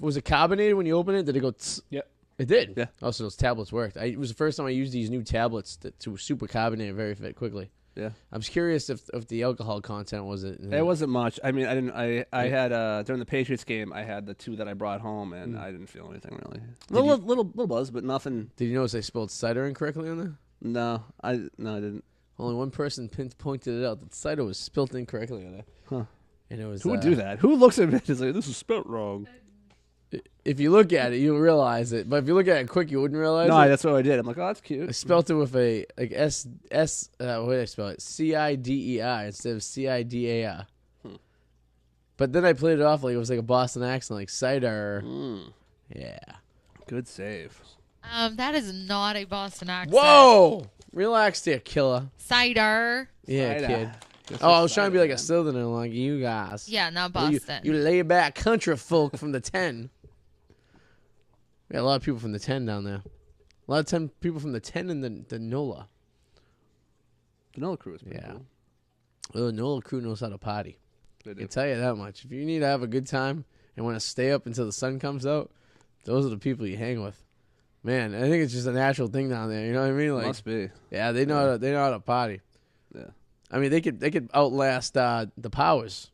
Was it carbonated when you open it? Did it go? Tss? Yep. It did. Yeah. Also, those tablets worked. It was the first time I used these new tablets that were super carbonated very quickly. Yeah. I'm just curious if the alcohol content was it. It wasn't much. I mean, I didn't. I had during the Patriots game, I had the two that I brought home, and I didn't feel anything really. Little buzz, but nothing. Did you notice they spelled cider incorrectly on there? No, I didn't. Only one person pointed it out that cider was spelled incorrectly on there. Huh. And it was. Who would do that? Who looks at it and is like, this is spelled wrong? If you look at it, you'll realize it. But if you look at it quick, you wouldn't realize No, it. that's what I did. I'm like, oh, that's I cute. spelled it with a like what did I spell it? CIDEI instead of CIDAR. But then I played it off like it was like a Boston accent, like cider. Yeah. Good save. That is not a Boston accent. Whoa! Relax there, killer. Cider. Yeah, Cider. kid. Guess Oh, I it's was trying to be like a cider, southerner like you guys. Yeah, not You, Boston. you lay back country folk from the 10. We got a lot of people from the 10 down there. A lot of people from the 10 and the NOLA. man. Vanilla Crew is pretty Yeah. cool. Well, the NOLA crew knows how to party. They I do. can tell you that much. If you need to have a good time and want to stay up until the sun comes out, those are the people you hang with. Man, I think it's just a natural thing down there. You know what I mean? Like, Must be. yeah, they know how to party. Yeah. I mean, they could outlast the Powers,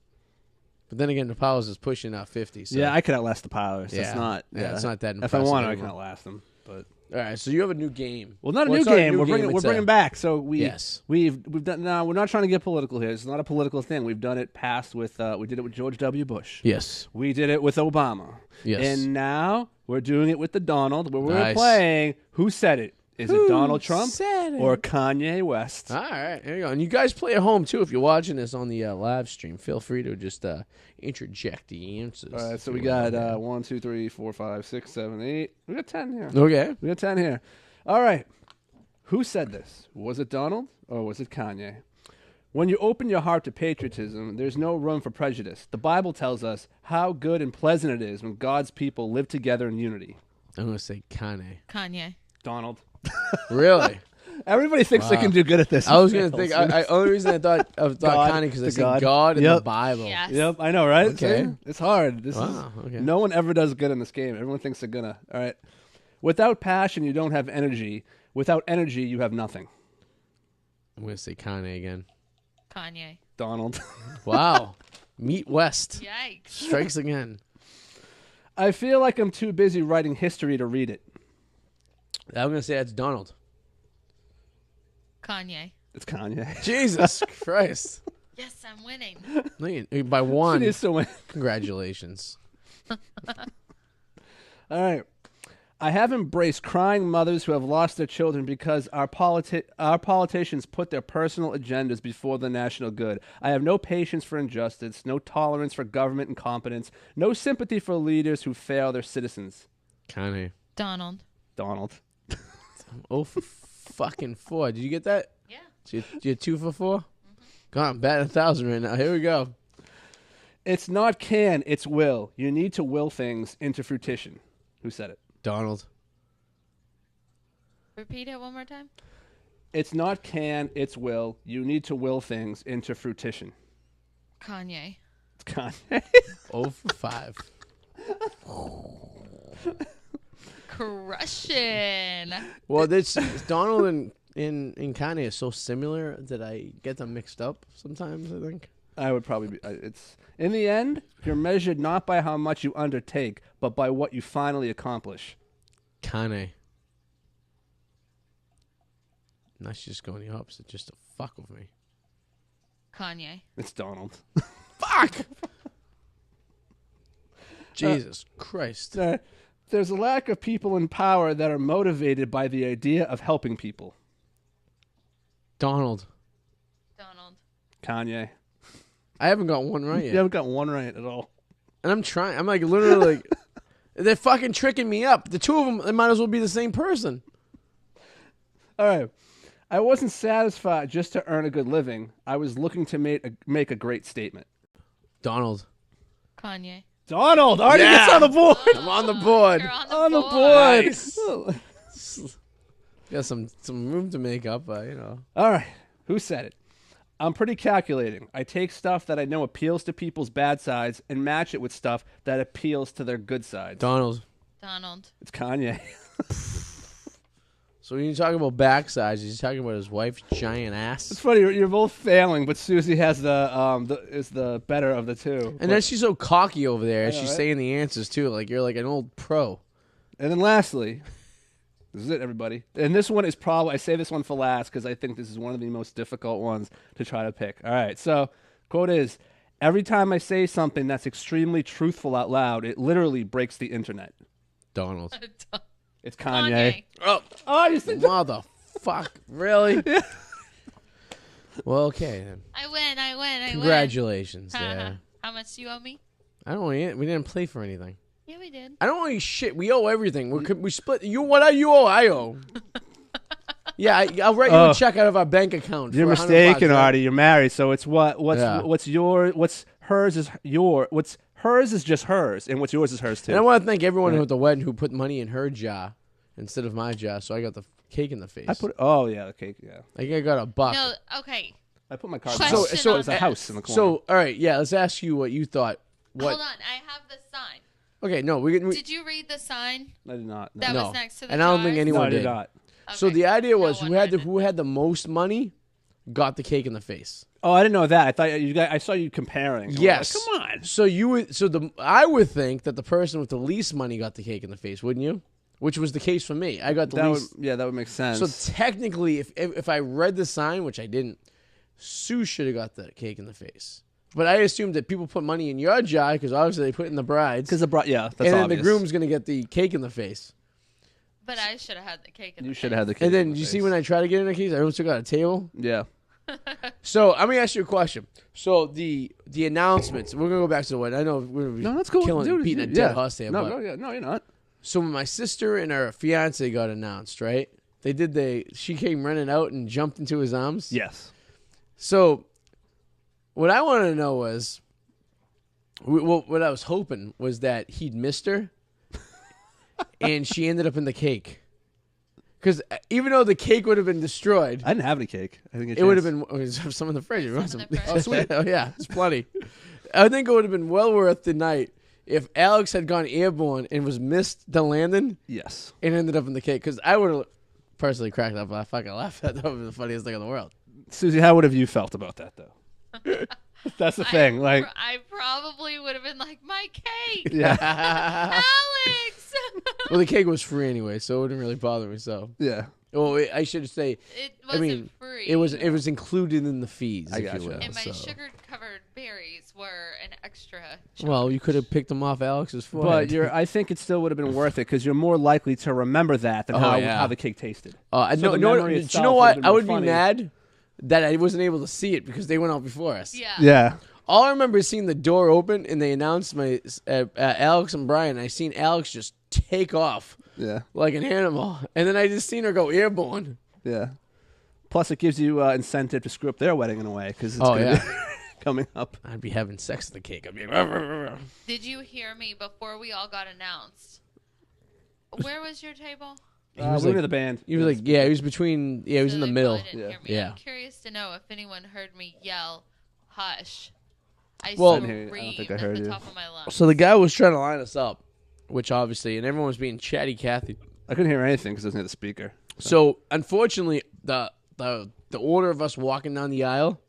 but then again, the Powers is pushing 50. So. Yeah, I could outlast the Powers. Yeah. That's not. Yeah, it's not that If I impressive want to, I can anymore. outlast them. But All right, so you have a new game. well, not a What's new our game. We're It's bringing back. So Yes. we've done. No, we're not trying to get political here. It's not a political thing. We've done it past with. We did it with George W. Bush. Yes. We did it with Obama. Yes. And now we're doing it with the Donald, where we're Nice. playing Who Said It? Is it Donald Trump said it? or Kanye West? All right, there you go. And you guys play at home too. If you're watching this on the live stream, feel free to just interject the answers. All right, so we got 1, 2, 3, 4, 5, 6, 7, 8. We got 10 here. Okay. We got 10 here. All right. Who said this? Was it Donald or was it Kanye? When you open your heart to patriotism, there's no room for prejudice. The Bible tells us how good and pleasant it is when God's people live together in unity. I'm gonna say Kanye. Kanye. Donald. Really? Everybody thinks they Wow. can do good at this. I was gonna think. Only reason I thought God, Connie because I to see God. God in the Yep. Bible. Yes. Yep, I know, right? Okay. See? It's hard. Wow. Okay. No one ever does good in this game. Everyone thinks they're gonna. All right. Without passion, you don't have energy. Without energy, you have nothing. I'm gonna say Kanye again. Kanye. Donald. Wow. Meet West Yikes. strikes again. I feel like I'm too busy writing history to read it. I'm gonna say that's Donald. Kanye. It's Kanye. Jesus Christ. Yes, I'm winning. Look, by She one. needs to win. Congratulations. All right. I have embraced crying mothers who have lost their children because our politicians put their personal agendas before the national good. I have no patience for injustice, no tolerance for government incompetence, no sympathy for leaders who fail their citizens. Kanye. Donald. Donald. Oh, for fucking 4. Did you get that? Yeah. You're 2 for 4? God, I'm batting 1,000 right now. Here we go. It's not can, it's will. You need to will things into fruition. Who said it? Donald. Repeat it one more time. It's not can, it's will. You need to will things into fruition. Kanye. It's Kanye. 0 for 5. Crushing. Well, this Donald and Kanye is so similar that I get them mixed up sometimes, I think. I would probably be. It's in the end, you're measured not by how much you undertake, but by what you finally accomplish. Kanye. Not just going the opposite, just to fuck with me. Kanye. It's Donald. Fuck! Jesus Christ. There's a lack of people in power that are motivated by the idea of helping people. Donald. Donald. Kanye. I haven't got one right You yet. haven't got one right at all. And I'm trying. I'm like literally like, they're fucking tricking me up. The two of them, they might as well be the same person. All right. I wasn't satisfied just to earn a good living. I was looking to make a great statement. Donald. Kanye. Donald already Yeah. gets on the board. I'm on the board. You're on On the board. board. Nice. Got some room to make up, you know. All right. Who said it? I'm pretty calculating. I take stuff that I know appeals to people's bad sides and match it with stuff that appeals to their good sides. Donald. Donald. It's Kanye. So when you talk about backsides, he's talking about his wife's giant It's ass. funny. You're both failing, but Susie has is the better of the two. And then she's so cocky over there. I know, She's right? saying the answers too. Like you're like an old pro. And then lastly, this is it, everybody. And this one is probably, I say this one for last because I think this is one of the most difficult ones to try to pick. All right. So, quote is, every time I say something that's extremely truthful out loud, it literally breaks the internet. Donald. It's Kanye. Oh, you said motherfuck. Really? Well, okay then. I win. Congratulations. Win. Yeah. How much do you owe me? I don't. We didn't play for anything. Yeah, we did. I don't owe you shit. We owe everything. We split. You what you owe? I owe. Yeah, I'll write you a check out of our bank account. You're for $100, mistaken, right? Artie. You're married, so it's what's hers is what's hers is just hers, and what's yours is hers too. And I want to thank everyone who at the wedding who put money in her jar instead of my jar, so I got the cake in the face. Oh yeah, the cake. Yeah, I think I got $1. No, okay. I put my card. Question So on there's a this. house in the corner. So all right, yeah. Let's ask you what you thought. What? Hold on. I have the sign. Okay, no, we Did you read the sign I did not. No. that No. was next to the And I don't think jars? anyone No, I did did. not. So Okay. the idea was No who one had read who had the most money got the cake in the face. Oh, I didn't know that. I thought you guys. I saw you comparing. I was like, Yes. come on. So I would think that the person with the least money got the cake in the face, wouldn't you? Which was the case for me. I got the That least. would make sense. So technically, if I read the sign, which I didn't, Sue should have got the cake in the face. But I assumed that people put money in your jar because obviously they put it in the bride's. because that's and then obvious. the groom's gonna get the cake in the face. But I should have had the cake. In You the should have had the cake. And then in the you see face. when I try to get in the case, everyone still got a table. Yeah. So let me ask you a question. So the announcements. We're gonna go back to the wedding. I know we're gonna be No, that's cool. killing, Dude, beating a yeah. dead horse here. No, but no, yeah, no, you're not. so when my sister and her fiance got announced, right? She came running out and jumped into his arms. Yes. So what I wanted to know was, what I was hoping was that he'd missed her, and she ended up in the cake. Because even though the cake would have been destroyed, I didn't have any cake. I think it would have been some in the fridge. You want Some some? in the fridge. Oh, sweet. Oh yeah, it's plenty. I think it would have been well worth the night if Alex had gone airborne and was missed the landing Yes. and ended up in the cake. Because I would have personally cracked up. I fucking laughed. That would be the funniest thing in the world. Susie, how would have you felt about that though? That's the thing. Like, I probably would have been like, my cake, yeah, Alex. Well, the cake was free anyway, so it wouldn't really bother me. So, yeah. well, I should say, It I wasn't mean, free. it was included in the fees. I if gotcha. you will, And my so. sugar-covered berries were an extra. Well, you could have picked them off Alex's But forehead. I think it still would have been worth it because you're more likely to remember that than yeah. how the cake tasted. So the no, memory do you itself know would what? have been I more would funny. be mad that I wasn't able to see it because they went out before us. Yeah. Yeah. All I remember is seeing the door open and they announced my Alex and Brian. I seen Alex just take off Yeah. like an animal, and then I just seen her go airborne. Yeah. Plus, it gives you incentive to screw up their wedding in a way because it's Oh, gonna yeah. be coming up. I'd be having sex with the cake. I'd be Did you hear me before we all got announced? Where was your table? He was we were like- the band. He was like, yeah, he was between, he was So in the they middle. probably didn't hear me. Yeah. I'm curious to know if anyone heard me yell, "Hush!" I Well- I didn't hear you. I don't screamed think I at heard the you. top of my lungs. So the guy was trying to line us up, which obviously, and everyone was being chatty Cathy. I couldn't hear anything because I was near the speaker. So unfortunately, the order of us walking down the aisle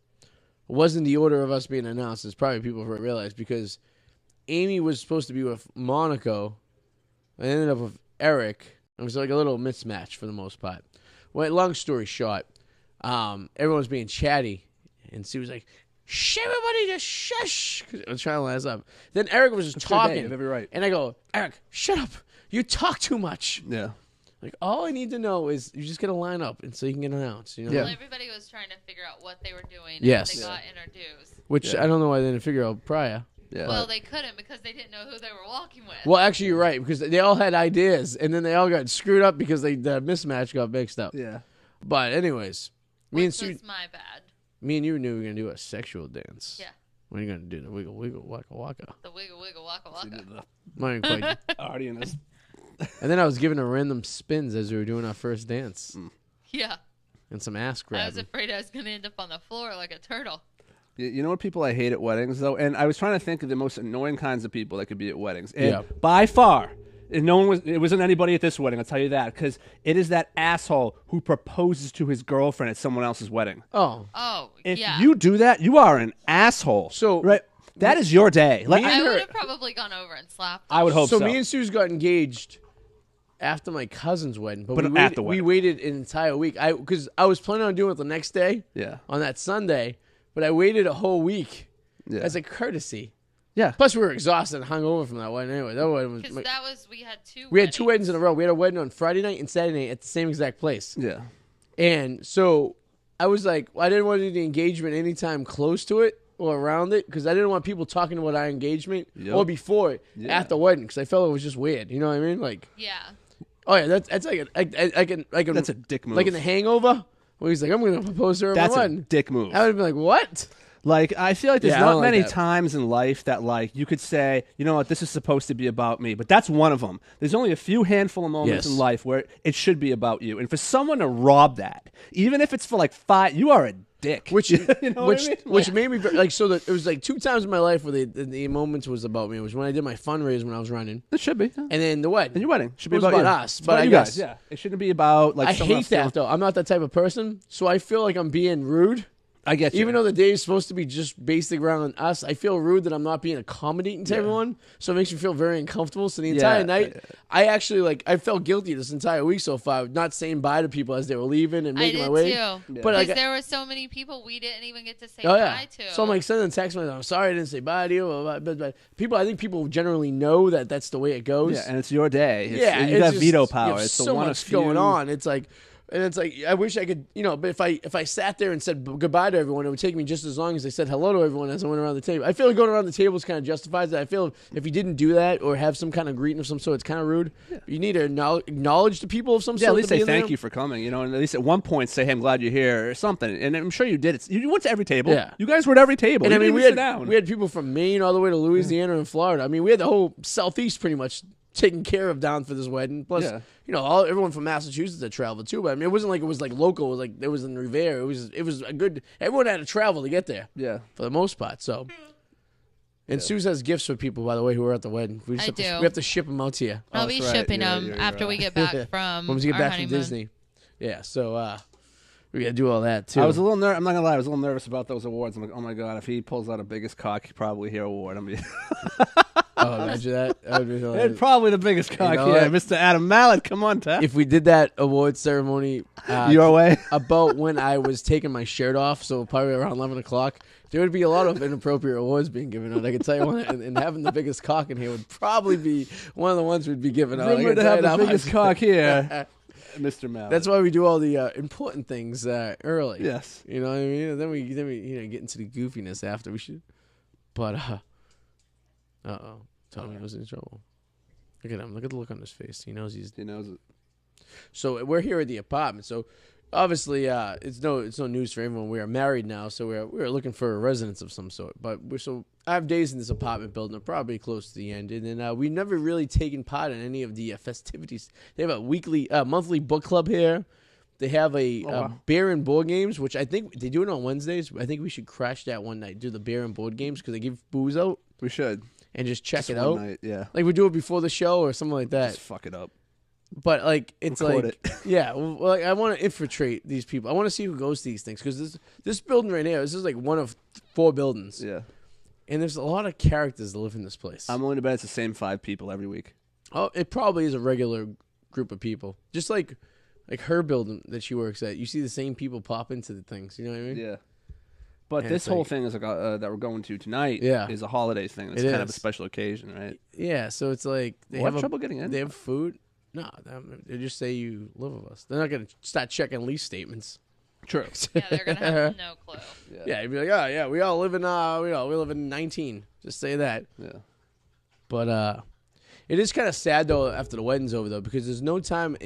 wasn't the order of us being announced. As probably people have realized because Amy was supposed to be with Monaco, and ended up with Eric. It was like a little mismatch for the most part. Well, long story short, everyone was being chatty, and Sue was like, "Shh, everybody, just shush." 'Cause I was trying to line us up. Then Eric was just It's your day, talking, you have every right. and I go, "Eric, shut up! You talk too much." Yeah. Like, all I need to know is you just got to line up, and so you can get announced. You know, Yeah. Well, everybody was trying to figure out what they were doing. Yes. And they Yeah. got introduced. which Yeah. I don't know why they didn't figure out prior. Yeah. Well, they couldn't because they didn't know who they were walking with. Well, actually, you're right because they all had ideas, and then they all got screwed up because the mismatch got mixed up. yeah. But anyways, me and Which Sue, was my bad. me and you knew we were gonna do a sexual dance. Yeah. What are you gonna do? The wiggle, wiggle, waka, waka. The wiggle, wiggle, waka, waka. Not even quite. Arty and this. And then I was giving her random spins as we were doing our first dance Yeah. and some ass I was grabbing. afraid I was going to end up on the floor like a turtle. You know what people I hate at weddings though, and I was trying to think of the most annoying kinds of people that could be at weddings. And Yeah. by far, and it wasn't anybody at this wedding. I'll tell you that because it is that asshole who proposes to his girlfriend at someone else's wedding. Oh, Oh, If yeah. you do that, you are an asshole. So- right, that is your day. Like, I her- would have probably gone over and slapped I would hope so. so me and Suze got engaged after my cousin's wedding, but, But we at waited, the we wedding. waited an entire week. Because I was planning on doing it the next day yeah, on that Sunday, but I waited a whole week yeah, as a courtesy. yeah. Plus, we were exhausted and hungover from that wedding anyway. That wedding was. because we had two We had two weddings in a row. We had a wedding on Friday night and Saturday night at the same exact place. Yeah. And so I was like, I didn't want to do the engagement anytime close to it or around it because I didn't want people talking about our engagement Yep. or before it Yeah. at the wedding because I felt it was just weird. You know what I mean? Like, Yeah. oh yeah, that's like I can That's a dick move. like in The Hangover where he's like, I'm going to propose to her at That's my a wedding. dick move. I would have been like, what? Like, I feel like there's Yeah, I not don't like many that. times in life that, like, you could say, you know what, this is supposed to be about me. But that's one of them. There's only a few handful of moments Yes. in life where it should be about you. And for someone to rob that, even if it's for, like, 5, you are a dick. Which you know which what I mean? which Like, made me like so that it was like 2 times in my life where the moments was about me. It was when I did my fundraiser when I was running, it should be. Yeah. and then the wedding. And your wedding should be It was about, about you. us, It's but about I you guess- guys. Yeah, it shouldn't be about like. I someone hate else that feeling- though. I'm not that type of person, so I feel like I'm being rude. I get you. Even though the day is supposed to be just based around us, I feel rude that I'm not being accommodating to everyone. So it makes me feel very uncomfortable. So the entire night, I actually I felt guilty this entire week so far, not saying bye to people as they were leaving and I making did my way. too. But Because like, there were so many people we didn't even get to say oh yeah. bye to. So I'm like sending a text message. I'm sorry I didn't say bye to you. But people, I think people generally know that that's the way it goes. Yeah, and it's your day. It's, Yeah, you it's got just- veto you power. have It's the so one much of few- going on. It's like, and it's like I wish I could, but if I sat there and said goodbye to everyone, it would take me just as long as I said hello to everyone as I went around the table. I feel like going around the tables kind of justifies that. I feel if you didn't do that or have some kind of greeting of some sort, it's kind of rude. You need to acknowledge the people of some Yeah, sort. at least to be say in thank there. you for coming, and at least at one point say, "Hey, I'm glad you're here" or something. And I'm sure you did it. You went to every table. Yeah. You guys were at every table. And You I mean, didn't we even had sit down. we had people from Maine all the way to Louisiana and Florida. I mean, we had the whole southeast pretty much taken care of down for this wedding. Plus, Yeah. you know, everyone from Massachusetts had traveled too. But I mean, it wasn't like it was like local. It was like it was in Revere. It was a good. Everyone had to travel to get there Yeah. for the most part. So, and Suze has gifts for people, by the way, who were at the wedding. We have to ship them out to you. I'll be that's right. shipping them You're after we get back from When we get our back honeymoon. from Disney. Yeah. So we gotta do all that too. I was a little I'm not gonna lie, I was a little nervous about those awards. I'm like, oh my god, if he pulls out a biggest cock, he probably hear award. Oh, imagine that. That would be hilarious. It's probably the biggest cock know here. what? Mr. Adam Mallet, come on, Tap. If we did that award ceremony Your way. about when I was taking my shirt off, so probably around 11 o'clock, there would be a lot of inappropriate awards being given out. I can tell you one, and having the biggest cock in here would probably be one of the ones we'd be giving out. I Rumored can to tell have you the that much. biggest cock here, Mr. Mallet. That's why we do all the important things early. Yes. You know what I mean? And then we get into the goofiness after we should. But Tommy was in trouble. Look at him. Look at the look on his face. He knows He knows it. So we're here at the apartment. So obviously, it's no news for everyone. We are married now, so we're looking for a residence of some sort. But I have days in this apartment building. Are probably close to the end, and then we've never really taken part in any of the festivities. They have a monthly book club here. They have a beer and board games, which I think they do it on Wednesdays. I think we should crash that one night, do the beer and board games because they give booze out We should. and just check Just it one out. night, yeah. Like we do it before the show or something like that. Just fuck it up. But like it's Record like it. yeah, well, like, I want to infiltrate these people. I want to see who goes to these things because this building right here, this is like one of 4 buildings, Yeah. and there's a lot of characters that live in this place. I'm willing to bet it's the same 5 people every week. Oh, it probably is a regular group of people, just like her building that she works at. You see the same people pop into the things. You know what I mean? Yeah. But And this it's whole like- thing is like that we're going to tonight Yeah. is a holiday thing. It's It kind of a is. special occasion, right? Yeah. So it's like they We'll have have trouble getting in. They have food. No, they just say you live with us. They're not gonna start checking lease statements. True. Yeah, they're gonna have no clue. Yeah, you'd be like, oh yeah, we all live in we live in 19. Just say that. Yeah. But it is kind of sad though after the wedding's over though because there's no time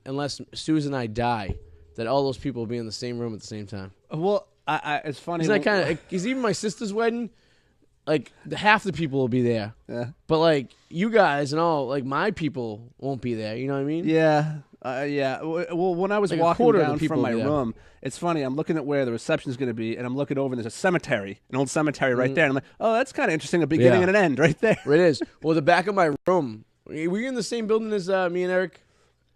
unless Susan and I die that all those people will be in the same room at the same time. Well, it's funny. Isn't that kind of? Because even my sister's wedding, like half the people will be there, Yeah. but like you guys and all, like my people won't be there. You know what I mean? Yeah. Yeah. Well, when I was Like a walking quarter of the down people from my will be there. room, it's funny. I'm looking at where the reception is going to be, and I'm looking over, and there's a cemetery, an old cemetery right there. And I'm like, oh, that's kind of interesting. A beginning Yeah. and an end right there. It is. Well, the back of my room. Were you in the same building as me and Eric?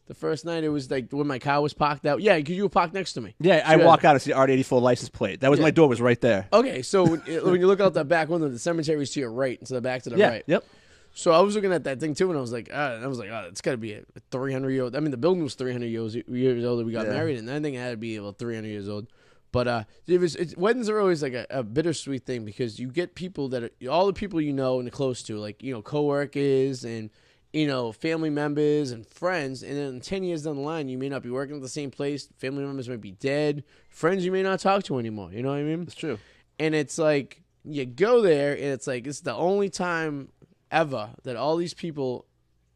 The first night, it was like when my car was parked out. Yeah, because you were parked next to me. Yeah, I Sure. walk out and see the Arty 84 license plate. That was Yeah. my door was right there. Okay, so when you look out that back window, the cemetery is to your right, and to the back to the right. Yep. So I was looking at that thing too, and I was like, oh, it's got to be a 300-year-old. I mean, the building was 300 years old that we got Yeah. married, and I think it had to be about 300 years old. But weddings are always like a bittersweet thing because you get people that are all the people you know and close to, like coworkers and family members and friends, and then 10 years down the line, you may not be working at the same place. Family members might be dead. Friends you may not talk to anymore. You know what I mean? It's true. And it's like you go there, and it's like it's the only time ever that all these people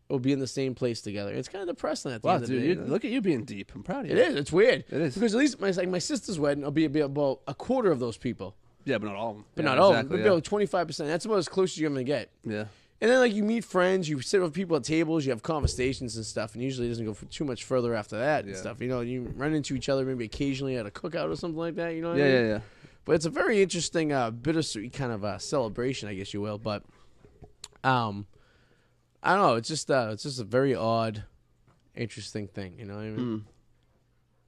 will be in the same place together. It's kind of depressing at the Wow, end of the dude, day. look at you being deep. I'm proud of you. It is. It's weird. It is. Because at least my sister's wedding will be about a quarter of those people, Yeah, but not all of them. but Yeah, not all. exactly, It'll be about 25%. That's about as close as you're gonna get. yeah. And then, like, you meet friends, you sit with people at tables, you have conversations and stuff, and usually it doesn't go for too much further after that and Yeah. stuff. You run into each other maybe occasionally at a cookout or something like that, you know what I Yeah, mean? yeah. But it's a very interesting, bittersweet kind of celebration, I guess you will. But, I don't know. It's just a very odd, interesting thing, you know what I mean?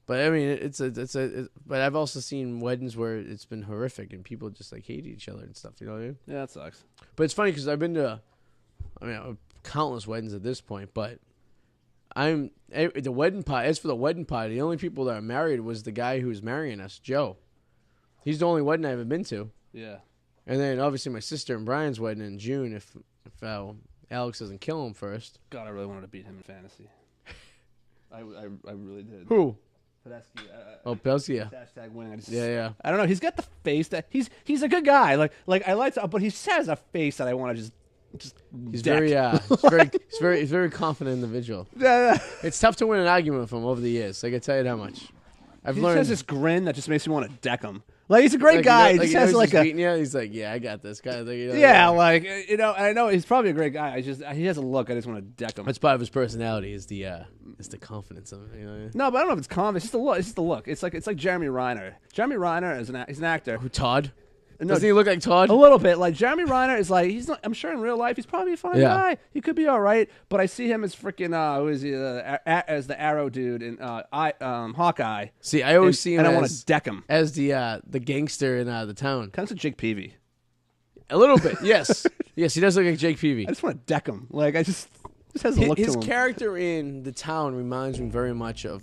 But, I mean, but I've also seen weddings where it's been horrific and people just, like, hate each other and stuff, you know what I mean? Yeah, that sucks. But it's funny because I've been to, countless weddings at this point. But the wedding party. As for the wedding party, the only people that are married was the guy who was marrying us, Joe. He's the only wedding I've ever been to. Yeah. And then obviously my sister and Brian's wedding in June. If Alex doesn't kill him first. God, I really wanted to beat him in fantasy. I really did. Who? Tedeschi, Oh, Belsky. Yeah. hashtag winning. Yeah. I don't know. He's got the face that he's a good guy. Like I like to, but he has a face that I want to just. He's deck. he's very confident individual. Yeah. It's tough to win an argument with him over the years. I can tell you that much. I've He learned. has this grin that just makes me want to deck him. Like he's a great guy. He just has like a he's like, yeah, I got this kind of thing. You know? yeah, like I know he's probably a great guy. He has a look. I just want to deck him. That's part of his personality is the confidence of it. You know? No, but I don't know if it's confidence. It's just the look. It's just the look. It's like Jeremy Renner. Jeremy Renner is he's an actor. Who, Todd? No, Doesn't he look like Todd? A little bit. Like Jeremy Renner is like he's not. I'm sure in real life he's probably a fine guy. He could be all right. But I see him as freaking who is he? As the Arrow dude in Hawkeye. See, I always see him. And I want to deck him as the gangster in the town. Kind of Jake Peavy. A little bit, yes, yes, he does look like Jake Peavy. I just want to deck him. Like I just has a look to him. His character in the town reminds me very much of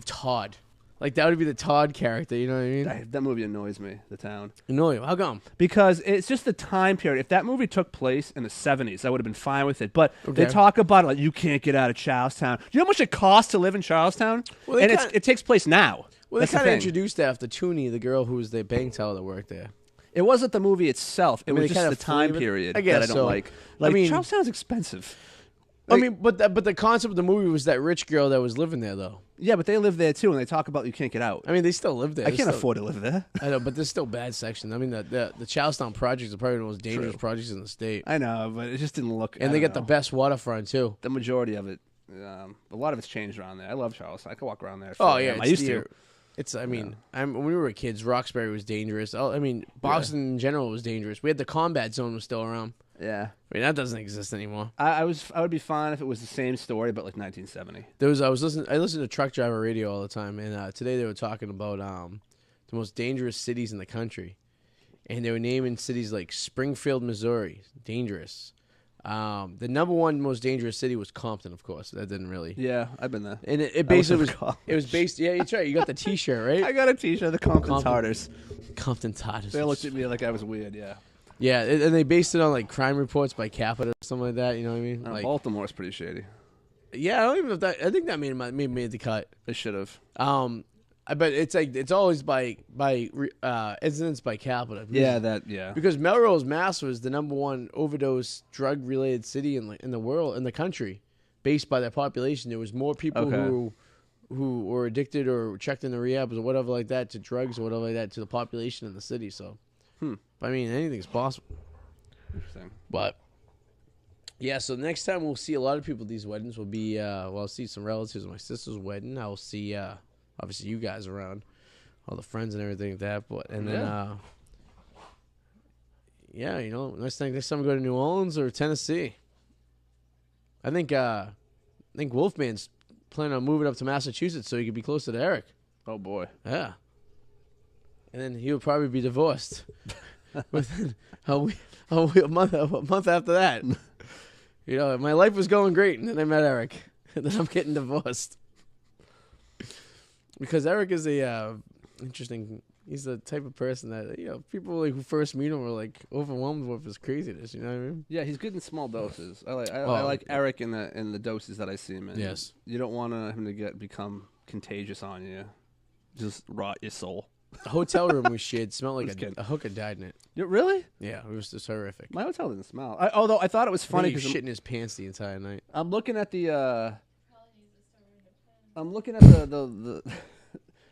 Todd. Like, that would be the Todd character, you know what I mean? That movie annoys me, The Town. Annoy you? How come? Because it's just the time period. If that movie took place in the 70s, I would have been fine with it. But they talk about it like, you can't get out of Charlestown. Do you know how much it costs to live in Charlestown? Well, and it takes place now. Well, they kind of introduced that after Tooney, the girl who was the bank teller that worked there. It wasn't the movie itself. It was just the time period that I don't like. Like, I mean, Charlestown's expensive. Like, I mean, but the concept of the movie was that rich girl that was living there, though. Yeah, but they live there, too, and they talk about you can't get out. I mean, they still live there. I can't afford to live there. I know, but there's still bad sections. I mean, the Charlestown projects are probably the most dangerous projects in the state. I know, but it just didn't look... And they get the best waterfront, too. The majority of it. A lot of it's changed around there. I love Charlestown. I could walk around there. Oh, yeah. I used to. It's, I mean, when we were kids, Roxbury was dangerous. I mean, Boston in general was dangerous. We had the combat zone was still around. Yeah. I mean, that doesn't exist anymore. I would be fine if it was the same story, but like 1970. I listened to truck driver radio all the time, and today they were talking about the most dangerous cities in the country. And they were naming cities like Springfield, Missouri, dangerous. The number one most dangerous city was Compton, of course. That didn't really. Yeah, I've been there. And it basically was based. Yeah, that's right. You got the T-shirt, right? I got a T-shirt. The Compton Tartars. Compton Tartars. They looked at me like I was weird. Yeah. Yeah, and they based it on like crime reports by Capita or something like that. You know what I mean? Like, Baltimore's pretty shady. Yeah, I don't even know if that. I think that made the cut. They should have. But it's like it's always by incidents by Capita. Because Melrose, Mass, was the number one overdose drug related city in the world, in the country, based by their population. There was more people who were addicted or checked in the rehabs or whatever like that to drugs or whatever like that to the population in the city. So, I mean, anything's possible. Interesting. But yeah, so next time we'll see a lot of people at these weddings. Will be I'll see some relatives at my sister's wedding. I'll see obviously you guys around, all the friends and everything like that. But and then you know, next time we go to New Orleans or Tennessee. I think Wolfman's planning on moving up to Massachusetts so he could be closer to Eric. Oh boy. Yeah. And then he would probably be divorced within a month after that. You know, my life was going great, and then I met Eric, and then I'm getting divorced. Because Eric is interesting. He's the type of person that, you know, people like who first meet him are like overwhelmed with his craziness. You know what I mean? Yeah, he's good in small doses. I like Eric in the doses that I see him in. Yes. You don't want him to become contagious on you. Just rot your soul. The hotel room we shared smelled like a hooker died in it. Really? Yeah, it was just horrific. My hotel didn't smell. Although I thought it was funny because he was shitting his pants the entire night. I'm looking at the. I'm looking at the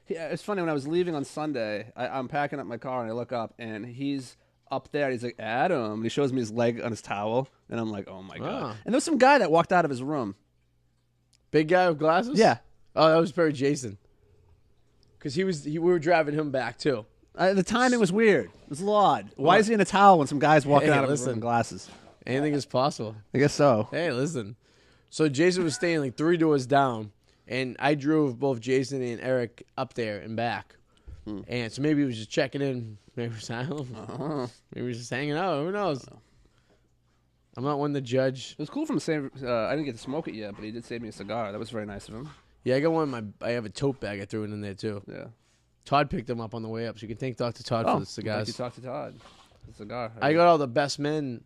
yeah, it's funny when I was leaving on Sunday. I'm packing up my car and I look up and he's up there. He's like, Adam. And he shows me his leg on his towel and I'm like, oh my god. And there was some guy that walked out of his room. Big guy with glasses? Yeah. Oh, that was probably Jason. Because we were driving him back too. The timing was weird. It was a little odd. Why is he in a towel when some guy's walking out of his room in glasses? Anything is possible. I guess so. Hey, listen. So Jason was staying like 3 doors down, and I drove both Jason and Eric up there and back. And so maybe he was just checking in. Maybe he was, maybe he was just hanging out. Who knows? I'm not one to judge. It was cool from saying I didn't get to smoke it yet, but he did save me a cigar. That was very nice of him. Yeah, I got one in I have a tote bag. I threw it in there, too. Yeah. Todd picked them up on the way up, so you can thank Dr. Todd for the cigars. Thank you, talk to Todd. The cigar. I got all the best men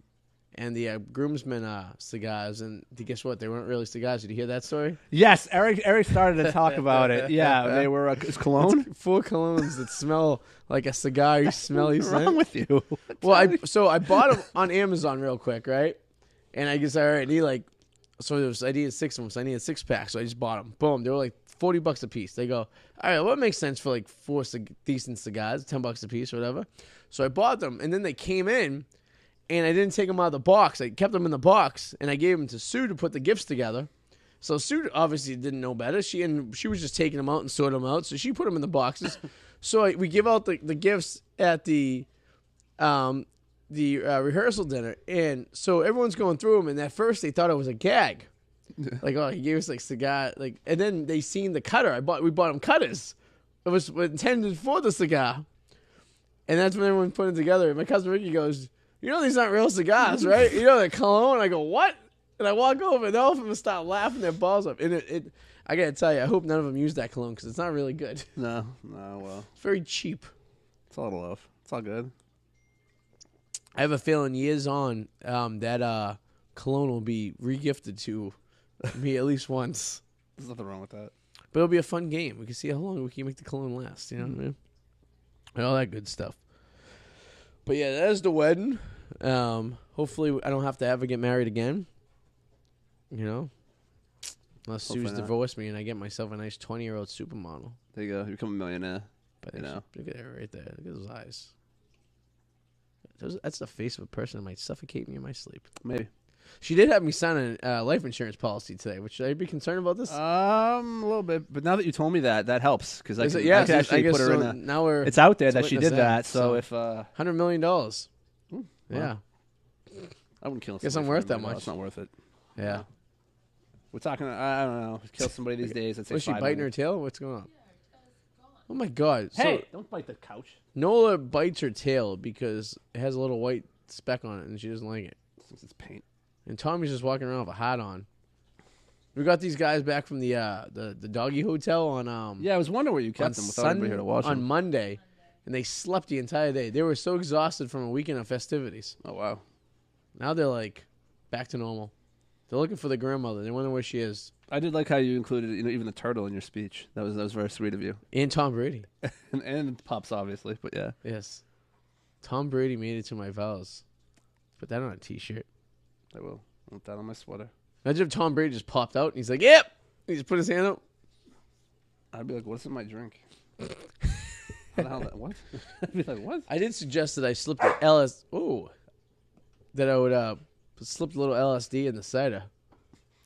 and the groomsmen cigars, and guess what? They weren't really cigars. Did you hear that story? Yes, Eric started to talk about it. Yeah, they were it's cologne. It's 4 colognes that smell like a cigar. Smelly scent. What's wrong with you? Well, I bought them on Amazon real quick, right? And I guess all right, I need like So I needed 6 of them. So I needed a 6-pack. So I just bought them. Boom. They were like $40 a piece. They go, all right, what makes sense for like 4 decent cigars, $10 a piece or whatever. So I bought them, and then they came in, and I didn't take them out of the box. I kept them in the box, and I gave them to Sue to put the gifts together. So Sue obviously didn't know better. She was just taking them out and sorting them out. So she put them in the boxes. So we give out the gifts at the rehearsal dinner, and so everyone's going through them. And at first they thought it was a gag, like, oh, he gave us like cigar, like. And then they seen the cutter. We bought them cutters. It was intended for the cigar, and that's when everyone put it together. And my cousin Ricky goes, "You know these aren't real cigars, right? You know they're cologne." I go, "What?" And I walk over, and all of them start laughing their balls up. And I gotta tell you, I hope none of them use that cologne because it's not really good. No, well. It's very cheap. It's all love. It's all good. I have a feeling years on that cologne will be regifted to me at least once. There's nothing wrong with that. But it'll be a fun game. We can see how long we can make the cologne last. You know what I mean? And all that good stuff. But yeah, that is the wedding. Hopefully, I don't have to ever get married again. You know, unless Sue's divorced me and I get myself a nice 20-year-old supermodel. There you go. You become a millionaire. But You know. look at her right there. Look at those eyes. That's the face of a person that might suffocate me in my sleep. Maybe. She did have me sign a life insurance policy today. Should I be concerned about this? A little bit. But now that you told me that helps because I can I actually guess put her so in a. now we're. It's out there let's that she witness did that. So So if $100 million. Yeah, I wouldn't kill. Guess somebody I'm for worth $100 that million. much. It's not worth it. yeah. We're talking. I don't know. Kill somebody these days. I'd say Was she $5 biting million. her tail? What's going on? Oh my God! Hey, So don't bite the couch. Nola bites her tail because it has a little white speck on it, and she doesn't like it. Since it's paint. And Tommy's just walking around with a hat on. We got these guys back from the doggy hotel on Yeah, I was wondering where you kept them without anybody here to watch on them. Monday, and they slept the entire day. They were so exhausted from a weekend of festivities. Oh wow. Now they're like back to normal. They're looking for their grandmother. They wonder where she is. I did like how you included even the turtle in your speech. That was very sweet of you. And Tom Brady. and Pops obviously, but yeah. Yes. Tom Brady made it to my vows. Put that on a T-shirt. I will. I'll put that on my sweater. Imagine if Tom Brady just popped out and he's like, "Yep." He just put his hand up. I'd be like, "What's in my drink?" How the hell what? I'd be like, "What?" I did suggest that I slipped the that I would slip a little LSD in the cider.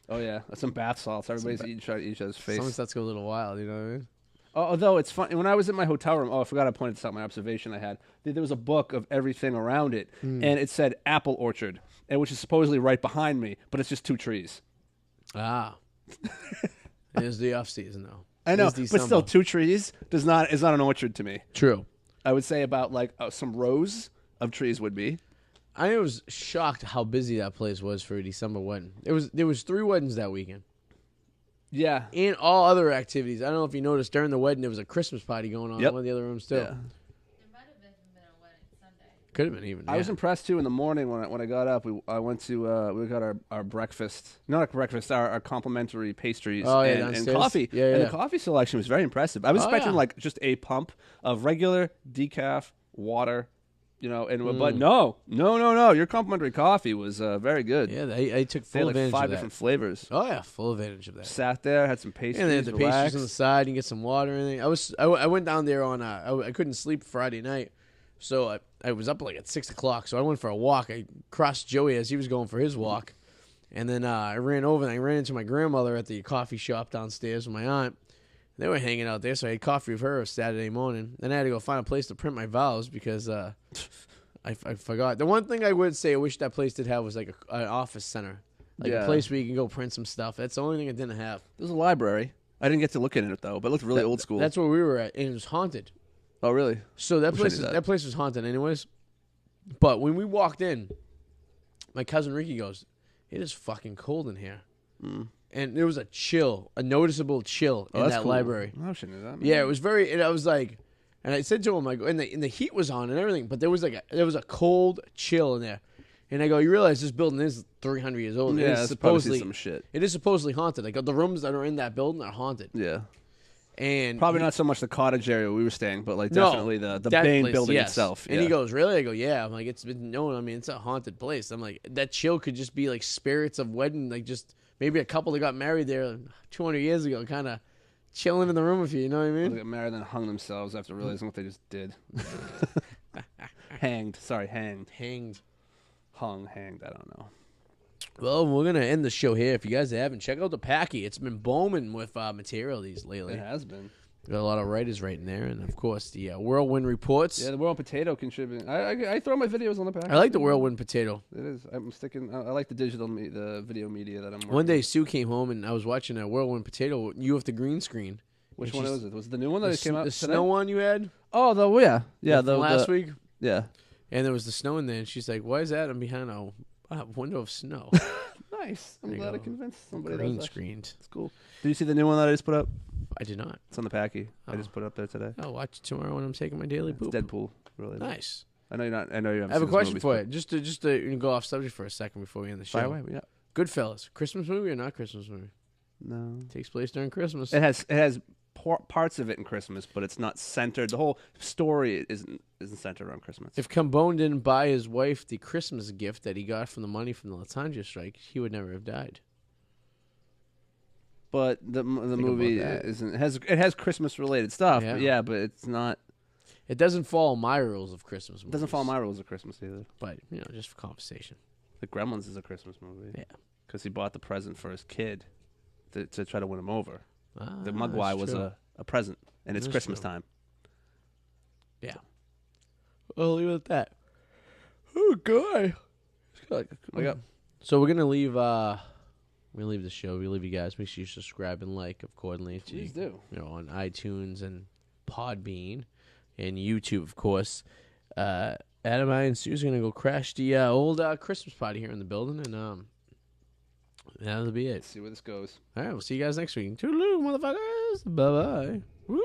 Oh yeah, that's some bath salts. Everybody's eating each other's face. Someone starts to go a little wild, you know what I mean? Although it's funny, when I was in my hotel room, I forgot I pointed this out, my observation I had. There was a book of everything around it, and it said apple orchard, and which is supposedly right behind me, but it's just 2 trees. Ah. It is the off season though. I know, It is but still, December. 2 trees is not an orchard to me. True. I would say about like some rows of trees would be. I was shocked how busy that place was for a December wedding. There was 3 weddings that weekend. Yeah. And all other activities. I don't know if you noticed during the wedding there was a Christmas party going on Yep. in one of the other rooms too. Yeah. There might have been a wedding Sunday. Could have been even. I was impressed too in the morning when I got up. I went to we got our breakfast, not breakfast, our complimentary pastries Oh, yeah, and downstairs? coffee. Yeah, and yeah. the coffee selection was very impressive. I was Oh, expecting yeah. like just a pump of regular decaf water, and Mm. but no. Your complimentary coffee was very good. Yeah, I took They had full like advantage 5 of that. different flavors. Oh yeah, full advantage of that. Sat there, had some pastries. And they had the relaxed. pastries on the side. You can get some water and everything. I went down there on I couldn't sleep Friday night, so I was up like at 6 o'clock. So I went for a walk. I crossed Joey as he was going for his walk, and then I ran over and I ran into my grandmother at the coffee shop downstairs with my aunt. They were hanging out there, so I had coffee with her Saturday morning. Then I had to go find a place to print my vows because I forgot. The one thing I would say I wish that place did have was like an office center. Like Yeah. a place where you can go print some stuff. That's the only thing it didn't have. There's a library. I didn't get to look in it though, but it looked really old school. That's where we were at, and it was haunted. Oh really? So that Wish I place knew that. that place was haunted anyways. But when we walked in, my cousin Ricky goes, "It is fucking cold in here." And there was a chill, a noticeable chill in that's that cool. library. Oh, I shouldn't know that. Man. Yeah, it was very. And I was like, and I said to him, like, and the heat was on and everything, but there was a cold chill in there. And I go, you realize this building is 300 years old. Yeah, it is it's probably supposedly some shit. It is supposedly haunted. Like the rooms that are in that building are haunted. Yeah. And Probably not so much the cottage area we were staying, but like No, definitely the that main place, building yes. itself. And yeah. he goes, really? I go, yeah. I'm like, it's been known. I mean, it's a haunted place. I'm like, that chill could just be like spirits of wedding, like just maybe a couple that got married there 200 years ago, kind of chilling in the room with you. You know what I They mean? got married and then hung themselves after realizing what they just did. Hanged. Sorry, hanged. Hanged. Hanged. I don't know. Well, we're gonna end the show here. If you guys haven't, check out the Packy. It's been booming with material these lately. It has been. Got a lot of writers writing there, and of course the Whirlwind Reports. Yeah, the World Potato contributing. I throw my videos on the pack. I like the Whirlwind Potato. It is. I'm sticking. I like the the video media that I'm working One day with. Sue came home and I was watching a Whirlwind Potato. You with the green screen. Which and one she's- was it? Was it the new one that The, just came out the today? snow one you had? Oh, yeah, From last week. Yeah. And there was the snow in there, and she's like, "Why is that? I'm behind a window of snow." Nice. I'm There you glad I go. convinced somebody. Green that was screened. It's cool. Did you see the new one that I just put up? I did not. It's on the Packy. Oh. I just put it up there today. I'll watch it tomorrow when I'm taking my daily It's poop. Deadpool. Really. Nice. I know you're not. I know you haven't. I have a seen these question movies, for but- you. Just to go off subject for a second before we end the show. Fire away. Yeah. Goodfellas, Christmas movie or not Christmas movie? No. Takes place during Christmas. It has parts of it in Christmas, but it's not centered. The whole story isn't centered around Christmas. If Cambone didn't buy his wife the Christmas gift that he got from the money from the Latanja strike, he would never have died. But the movie that. isn't. It has Christmas related stuff. Yeah. But it's not. It doesn't follow my rules of Christmas movies. It doesn't follow my rules of Christmas either. But, just for conversation. The Gremlins is a Christmas movie. Yeah. Because he bought the present for his kid to try to win him over. The Ah, Mugwai that's was true. a present, and it's That's Christmas true. time. Yeah. I'll leave it at that. Oh, God. Wake up. So we're gonna leave. We leave the show. We leave you guys. Make sure you subscribe and like accordingly. Please do. On iTunes and Podbean and YouTube, of course. Adam, I, and Sue's gonna go crash the old Christmas party here in the building, and that'll be it. Let's see where this goes. All right, we'll see you guys next week. Toodaloo, motherfuckers. Bye bye.